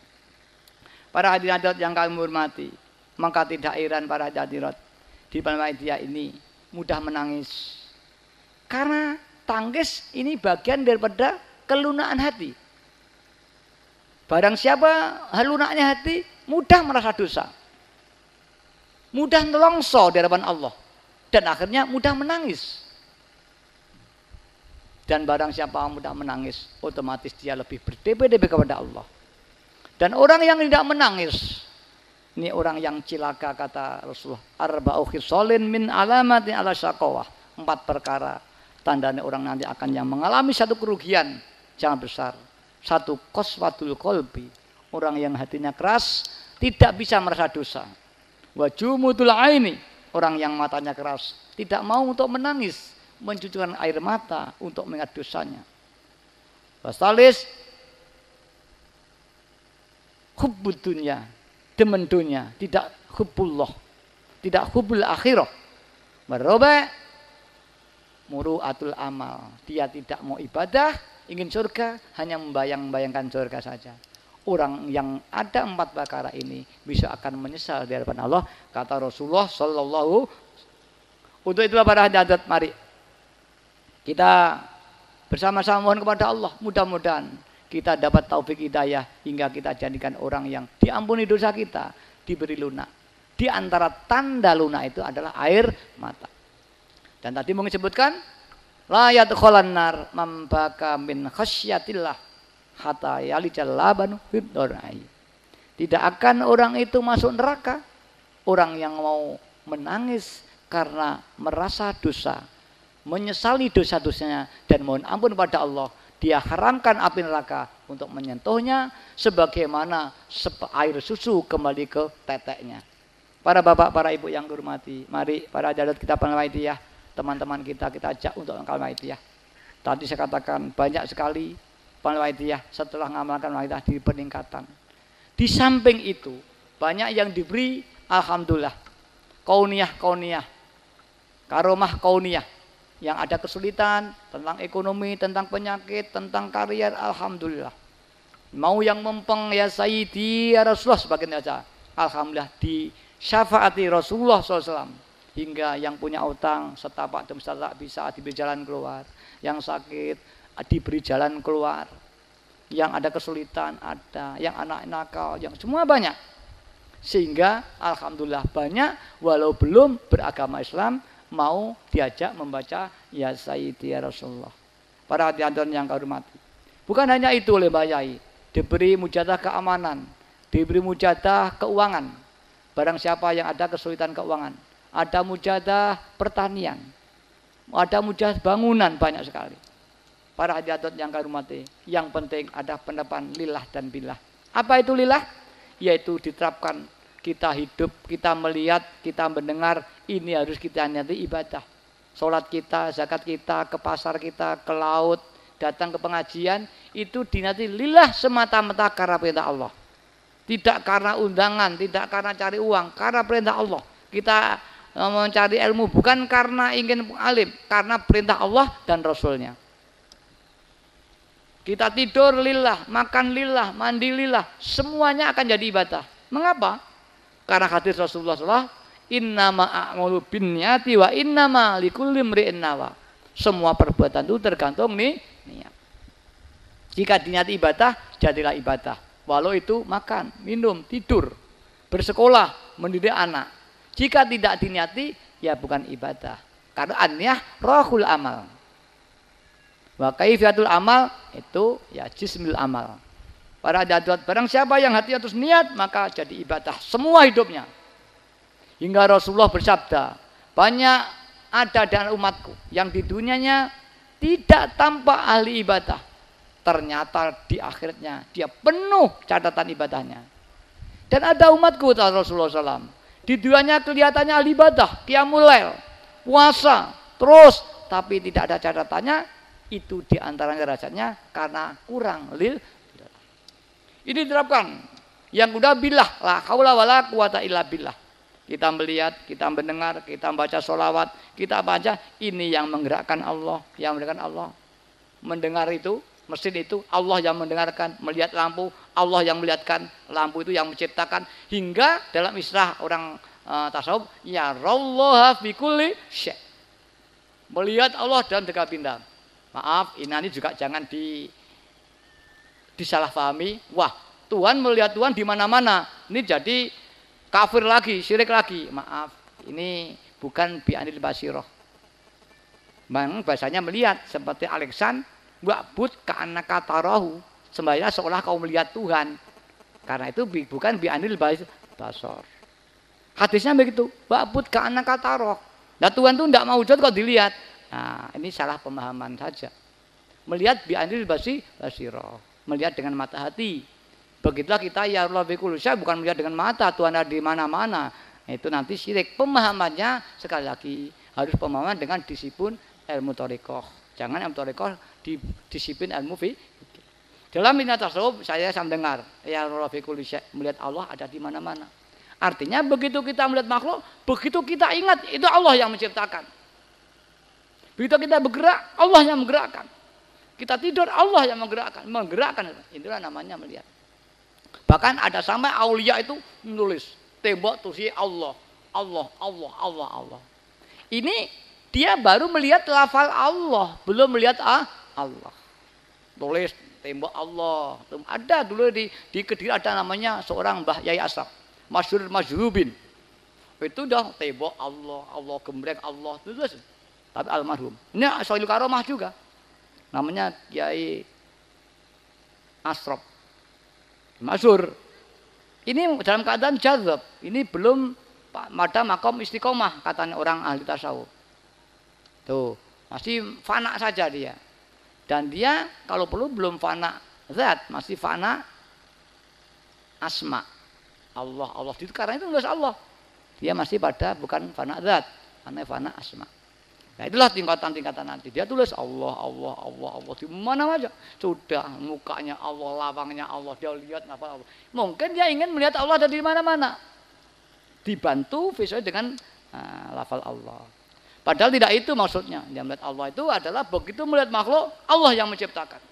Para hadirat yang kami hormati, maka tidak heran para hadirat di Wahidiyah ini mudah menangis karena tangis ini bagian daripada kelunaan hati. Barang siapa lunaknya hati mudah merasa dosa. mudah nelongso di hadapan Allah, dan akhirnya mudah menangis. Dan barang siapa mudah menangis, otomatis dia lebih berdebe-debe kepada Allah. Dan orang yang tidak menangis, ini orang yang cilaka, kata Rasulullah. Arba'u khisalin min alamatin ala syaqawah. 4 perkara tandanya orang nanti akan yang mengalami satu kerugian jangan besar. 1, qaswatul qalbi, orang yang hatinya keras, tidak bisa merasa dosa. Wa jumudul aini, orang yang matanya keras, tidak mau untuk menangis, mencucurkan air mata untuk mengingat dosanya. Wasalis, hubbud dunya, demen dunia, tidak hubbullah, tidak hubbul akhirah. Waroba, muru'atul amal, dia tidak mau ibadah, ingin surga, hanya membayang-bayangkan surga saja. Orang yang ada 4 perkara ini bisa akan menyesal di hadapan Allah, kata Rasulullah Sallallahu. Untuk itulah para hadirat, mari kita bersama-sama mohon kepada Allah, mudah-mudahan kita dapat taufik hidayah hingga kita jadikan orang yang diampuni dosa kita, diberi lunak. Di antara tanda lunak itu adalah air mata. Dan tadi mau disebutkan la yadkhulan nar man baka min khasyatillah hatta yalijal labanu fid darai. Tidak akan orang itu masuk neraka, orang yang mau menangis karena merasa dosa, menyesali dosa-dosanya dan mohon ampun pada Allah. Dia haramkan api neraka untuk menyentuhnya, sebagaimana air susu kembali ke teteknya. Para bapak, para ibu yang dihormati, mari para hadirat kita penelitiah, teman-teman kita ajak untuk penelitiah. Tadi saya katakan banyak sekali penelitiah setelah mengamalkan penelitiah di peningkatan. Di samping itu banyak yang diberi alhamdulillah kauniyah, karomah kauniyah, yang ada kesulitan tentang ekonomi, tentang penyakit, tentang karier, alhamdulillah. Mau yang mempeng ya Sayyidi ya Rasulullah sebagian saja, alhamdulillah di syafaati Rasulullah SAW, hingga yang punya utang setapak demi setapak bisa diberi jalan keluar, yang sakit diberi jalan keluar, yang ada kesulitan ada, yang anak nakal, yang semua banyak. Sehingga alhamdulillah banyak walau belum beragama Islam mau diajak membaca ya Sayyidi ya Rasulullah. Para hadirin yang kau hormati, bukan hanya itu oleh Mbak Yai, diberi mujadah keamanan, diberi mujadah keuangan. Barang siapa yang ada kesulitan keuangan, ada mujadah pertanian, ada mujadah bangunan, banyak sekali. Para hadirin yang kau hormati, yang penting ada penerapan lillah dan billah. Apa itu lillah? Yaitu diterapkan kita hidup, kita melihat, kita mendengar, ini harus kita niati ibadah. Sholat kita, zakat kita, ke pasar kita, ke laut, datang ke pengajian, itu diniati lillah semata-mata karena perintah Allah. Tidak karena undangan, tidak karena cari uang, karena perintah Allah. Kita mencari ilmu bukan karena ingin alim, karena perintah Allah dan Rasulnya. Kita tidur lillah, makan lillah, mandi lillah, semuanya akan jadi ibadah. Mengapa? Karena hadis Rasulullah SAW, innama a'malu binniyati wa innama likulli imri'in nawa. Semua perbuatan itu tergantung niat. Jika diniati ibadah, jadilah ibadah. Walau itu makan, minum, tidur, bersekolah, mendidik anak. Jika tidak diniati, ya bukan ibadah. Karena an-niyah rohul amal. Wa kaifiatul amal itu ya jismil amal. Para hadirat, barang siapa yang hatinya terus niat, maka jadi ibadah semua hidupnya. Hingga Rasulullah bersabda, banyak ada dan umatku yang di dunianya tidak tampak ahli ibadah, ternyata di akhiratnya dia penuh catatan ibadahnya. Dan ada umatku, kata Rasulullah SAW, di dunianya kelihatannya ahli ibadah, qiyamul lail, puasa terus, tapi tidak ada catatannya. Itu diantaranya rasanya karena kurang lil. Ini diterapkan. Yang udah billah, la haula wala quwata illa billah. Kita melihat, kita mendengar, kita membaca sholawat, kita baca, ini yang menggerakkan Allah, yang menggerakkan Allah. Mendengar itu, mesin itu, Allah yang mendengarkan, melihat lampu, Allah yang melihatkan, lampu itu yang menciptakan, hingga dalam istilah orang tasawuf, ya rallaha fi kulli syai'. Melihat Allah dalam segala benda. Maaf, ini juga jangan disalahpahami. Wah, Tuhan melihat Tuhan di mana-mana. Ini jadi kafir lagi, syirik lagi. Maaf, ini bukan bi'anil basiroh. Memang bahasanya melihat seperti Alexander, wa'bud ka'annaka tarahu, sembahyang seolah kau melihat Tuhan. Karena itu bukan bi'anil basor. Hadisnya begitu, wa'bud ka'annaka tarahu. Nah Tuhan itu tidak mau wujud kok dilihat. Nah ini salah pemahaman saja. Melihat bi'anil basiroh, melihat dengan mata hati. Begitulah kita ya Allah bikul syai, bukan melihat dengan mata Tuhan ada di mana-mana. Itu nanti syirik. Pemahamannya sekali lagi harus pemahaman dengan disiplin ilmu thariqah. Jangan ilmu thariqah di disiplin ilmu fikih. Dalam minat tasawuf saya dengar ya Allah bikul syai, melihat Allah ada di mana-mana. Artinya begitu kita melihat makhluk, begitu kita ingat itu Allah yang menciptakan. Begitu kita bergerak, Allah yang menggerakkan. Kita tidur, Allah yang menggerakkan. Itulah namanya melihat. Bahkan ada sampai aulia itu menulis tembok tulis Allah, Allah, Allah, Allah, Allah. Ini dia baru melihat lafal Allah, belum melihat Allah. Tulis tembok Allah. Ada dulu di Kediri ada namanya seorang Mbah Yai Asraf, Masyhur Majrubin. Itu udah tembok Allah, Allah gembreng Allah tulis. Tapi almarhum. Ini Soilul Karomah juga. Namanya Kiai Asraf. Masyhur. Ini dalam keadaan jazab. Ini belum pada makom istiqomah katanya orang ahli tasawuf. Tuh, masih fana saja dia. Dan dia kalau perlu belum fana zat, masih fana asma. Allah, Allah itu karena itu nulis Allah. Dia masih pada bukan fana zat, fana asma. Nah itulah tingkatan-tingkatan nanti. Dia tulis Allah, Allah, Allah, Allah di mana aja. Sudah mukanya Allah, lapangnya Allah, dia lihat apa Allah. Mungkin dia ingin melihat Allah ada di mana-mana. Dibantu visual dengan lafal Allah. Padahal tidak itu maksudnya. Dia melihat Allah itu adalah begitu melihat makhluk, Allah yang menciptakan.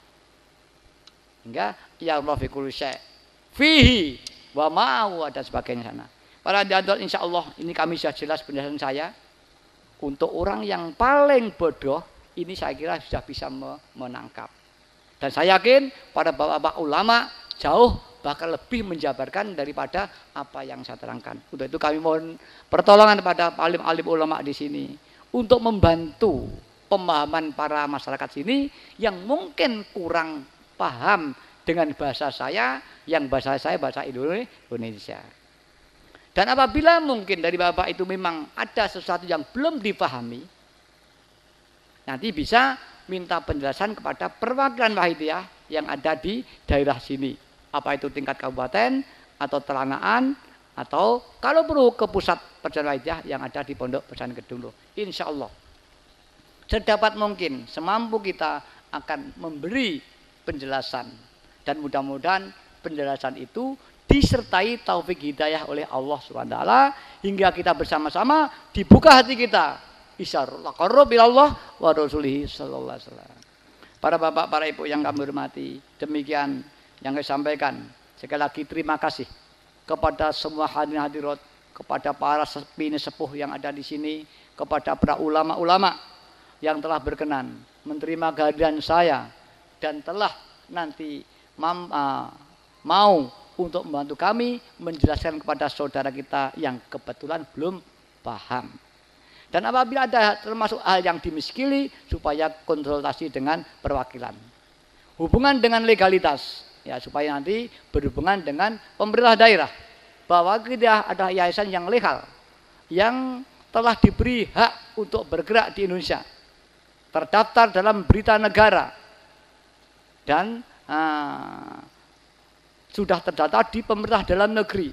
Hingga ya Allah fi kulli syai' fihi wa ma'u dan sebagainya sana. Para hadirin insyaallah ini kami sudah jelas penjelasan saya. Untuk orang yang paling bodoh, ini saya kira sudah bisa menangkap. Dan saya yakin pada bapak-bapak ulama jauh bahkan lebih menjabarkan daripada apa yang saya terangkan. Untuk itu kami mohon pertolongan pada alim-alim ulama di sini untuk membantu pemahaman para masyarakat sini yang mungkin kurang paham dengan bahasa saya, yang bahasa saya bahasa Indonesia. Dan apabila mungkin dari Bapak itu memang ada sesuatu yang belum dipahami, nanti bisa minta penjelasan kepada perwakilan Wahidiyah yang ada di daerah sini. Apa itu tingkat kabupaten atau telanaan atau kalau perlu ke pusat perjalanan Wahidiyah yang ada di Pondok Pesantren Kedung. Insya Allah sedapat mungkin semampu kita akan memberi penjelasan dan mudah-mudahan penjelasan itu disertai taufik hidayah oleh Allah SWT hingga kita bersama-sama dibuka hati kita isyarullah qarrab ilallah wa rasulihi sallallahu alaihi wasallam. Para bapak, para ibu yang kami hormati, demikian yang saya sampaikan. Sekali lagi terima kasih kepada semua hadirin hadirat, kepada para sepuh yang ada di sini, kepada para ulama-ulama yang telah berkenan menerima kehadiran saya dan telah nanti mau untuk membantu kami menjelaskan kepada saudara kita yang kebetulan belum paham. Dan apabila ada termasuk hal yang dimiskili supaya konsultasi dengan perwakilan. Hubungan dengan legalitas ya supaya nanti berhubungan dengan pemerintah daerah bahwa kita ada yayasan yang legal yang telah diberi hak untuk bergerak di Indonesia. Terdaftar dalam berita negara dan sudah terdata di pemerintah dalam negeri,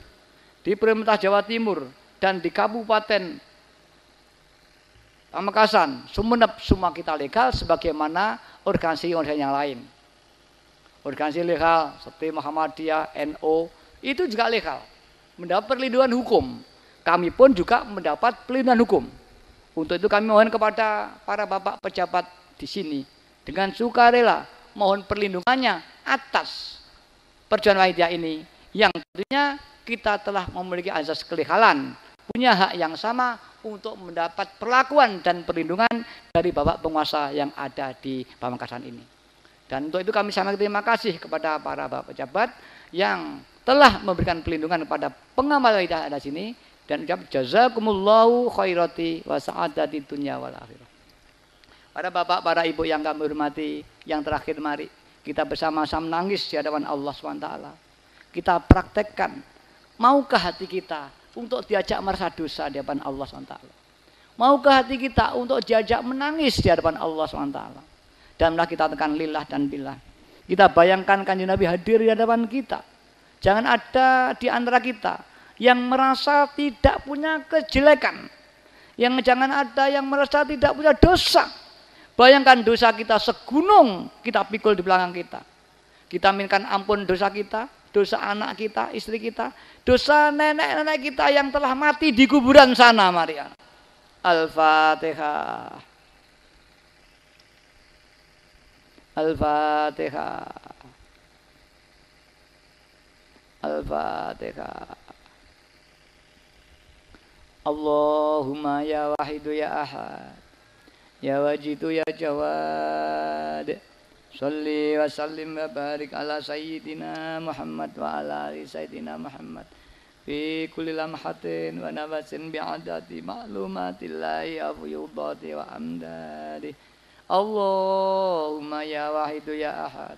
di pemerintah Jawa Timur, dan di Kabupaten Pamekasan, Sumeneb, semua kita legal sebagaimana organisasi yang lain. Organisasi legal seperti Muhammadiyah, NU, itu juga legal, mendapat perlindungan hukum. Kami pun juga mendapat perlindungan hukum. Untuk itu kami mohon kepada para bapak pejabat di sini, dengan sukarela mohon perlindungannya atas perjuangan Wahidiyah ini yang tentunya kita telah memiliki azas kelegalan, punya hak yang sama untuk mendapat perlakuan dan perlindungan dari bapak penguasa yang ada di Pamekasan ini. Dan untuk itu kami sangat terima kasih kepada para bapak pejabat yang telah memberikan pelindungan kepada pengamal kita ada sini dan ucap jazakumullahu khairati wa sa'adati dunya wal akhirah. Para bapak, para ibu yang kami hormati, yang terakhir mari kita bersama-sama menangis di hadapan Allah SWT. Kita praktekkan, maukah hati kita untuk diajak merasa dosa di hadapan Allah SWT? Maukah hati kita untuk diajak menangis di hadapan Allah SWT? Dan kita tekan lillah dan billah. Kita bayangkan Kanjeng Nabi hadir di hadapan kita. Jangan ada di antara kita yang merasa tidak punya kejelekan. Yang jangan ada yang merasa tidak punya dosa. Bayangkan dosa kita segunung kita pikul di belakang kita. Kita minta ampun dosa kita, dosa anak kita, istri kita, dosa nenek-nenek kita yang telah mati di kuburan sana. Mari. Al-Fatihah. Al-Fatihah. Al-Fatihah. Allahumma ya wahidu ya ahad, ya wajidu ya jawad, salli wa sallim wa barik ala sayyidina Muhammad wa ala ali sayyidina Muhammad fi kulli lamhatin wa nafasin bi'adati ma'lumatillahi afiyudati wa amdadi. Allahumma ya wahidu ya ahad,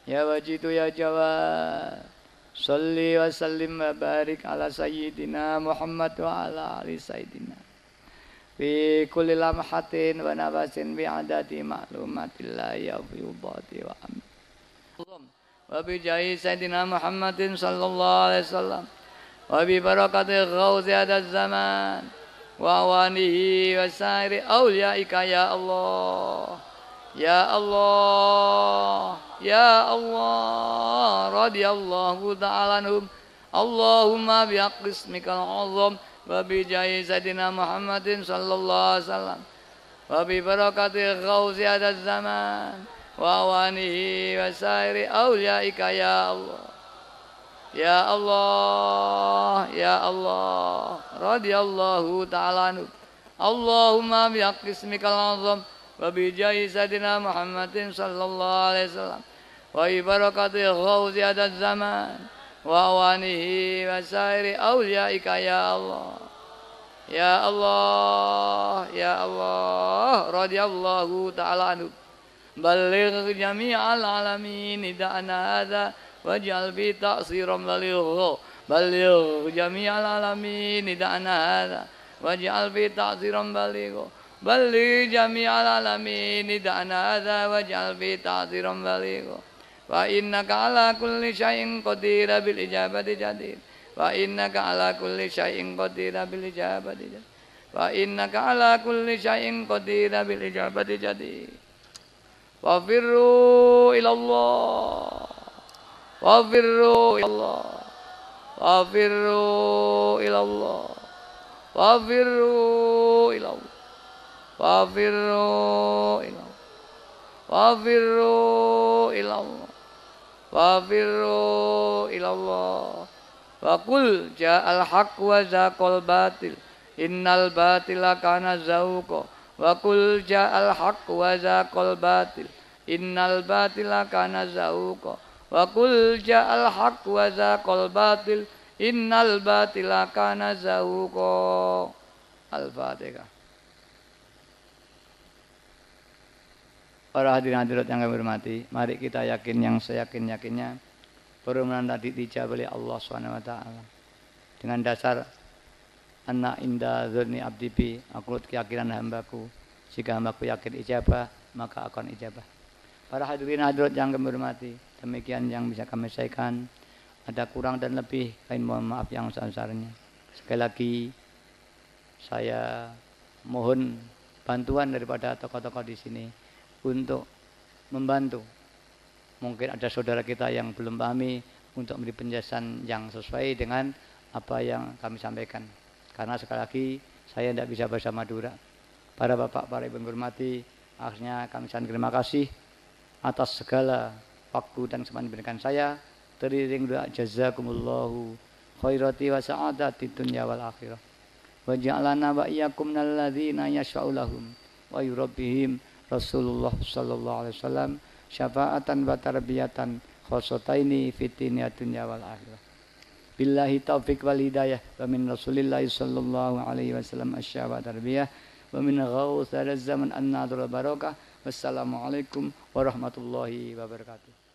ya wajidu ya jawad, salli wa sallim wa barik ala sayyidina Muhammad wa ala ali sayyidina fi kulli lamhatin wa nafasin bi'adati ma'lumatillahi afiyudati wa amdadi. Wa bi jahi sayyidina Muhammadin sallallahu alaihi wasallam wa bi barakati ghauzi hadaz zaman wa awanihi wa sairi awliyaika ya Allah, ya Allah, ya Allah, radiyallahu ta'ala anhum. Allahumma bihaqqi ismikal azam wa bi jahi sayyidina Muhammadin sallallahu alaihi wasallam wa bi barakati ghauzi hadaz zaman wa awanihi wa sairi awliyaika ya Allah, ya Allah, ya Allah, radiyallahu ta'ala anhu. Allahumma bihaqqi ismikal azam wa bi jahi sayyidina Muhammadin sallallahu alaihi wasallam wa bi barakati ghauzi hadaz zaman wa awanihi wa sairi awliyaika ya Allah, ya Allah, ya Allah, radiyallahu ta'ala anhu. Balligh jami'al alamin nida'ana hadza waj'al bi ta'siram baligh. Balligh jami'al alamin nida'ana hadza waj'al bi ta'siram baligh. Balligh jami'al alamin nida'ana hadza waj'al bi ta'siram baligh. Wa innaka ala kulli syai'in qadir bil ijabati jadir. Wa innaka ala kulli syai'in qadir bil ijabati jadir. Wa innaka ala kulli syai'in qadir bil ijabati jadir. Wa firru ila Allah. Wa firru ila Allah. Wa firru ila Allah. Wa firru ila Allah. Wa firru ila Allah. Wa firru ila Allah. Wa firru ila Allah. Wa qul ja'al haqq wa zaqal batil. Innal batila kana zahuqa. Wa qul ja'al haqq wa zaqal batil. Innal batila kana zahuqa. Wa qul ja'al haqq wa zaqal batil. Innal batila kana zahuqa. Al-Fatihah. Para hadirin hadirat yang kami hormati, mari kita yakin yang seyakin-yakinnya permohonan tadi dijawab oleh Allah SWT dengan dasar anna inda dzanni abdi bi, aku keyakinan hambaku, jika hambaku yakin ijabah maka akan ijabah. Para hadirin hadirat yang kami hormati, demikian yang bisa kami sampaikan. Ada kurang dan lebih, kami mohon maaf yang sebesar-besarnya. Sekali lagi saya mohon bantuan daripada tokoh-tokoh di sini untuk membantu. Mungkin ada saudara kita yang belum pahami untuk memberi penjelasan yang sesuai dengan apa yang kami sampaikan. Karena sekali lagi saya tidak bisa bahasa Madura. Para bapak, para ibu yang hormati, akhirnya kami sampaikan terima kasih atas segala waktu dan kesempatan diberikan saya. Teriring doa jazakumullahu khairati wa sa'adati dunya wal akhirah. Wa ja'alana wa iyyakum minal ladzina yashfa'u lahum wa yurabbihim Rasulullah sallallahu alaihi wasallam syafaatan wa tarbiyatan khosotaini fid dunya wal akhirah. Billahi taufiq wal hidayah wa min Rasulillah sallallahu alaihi wasallam asy-syawa tarbiyah wa min ghaus zaman an-nadhur barakah. Wassalamualaikum warahmatullahi wabarakatuh.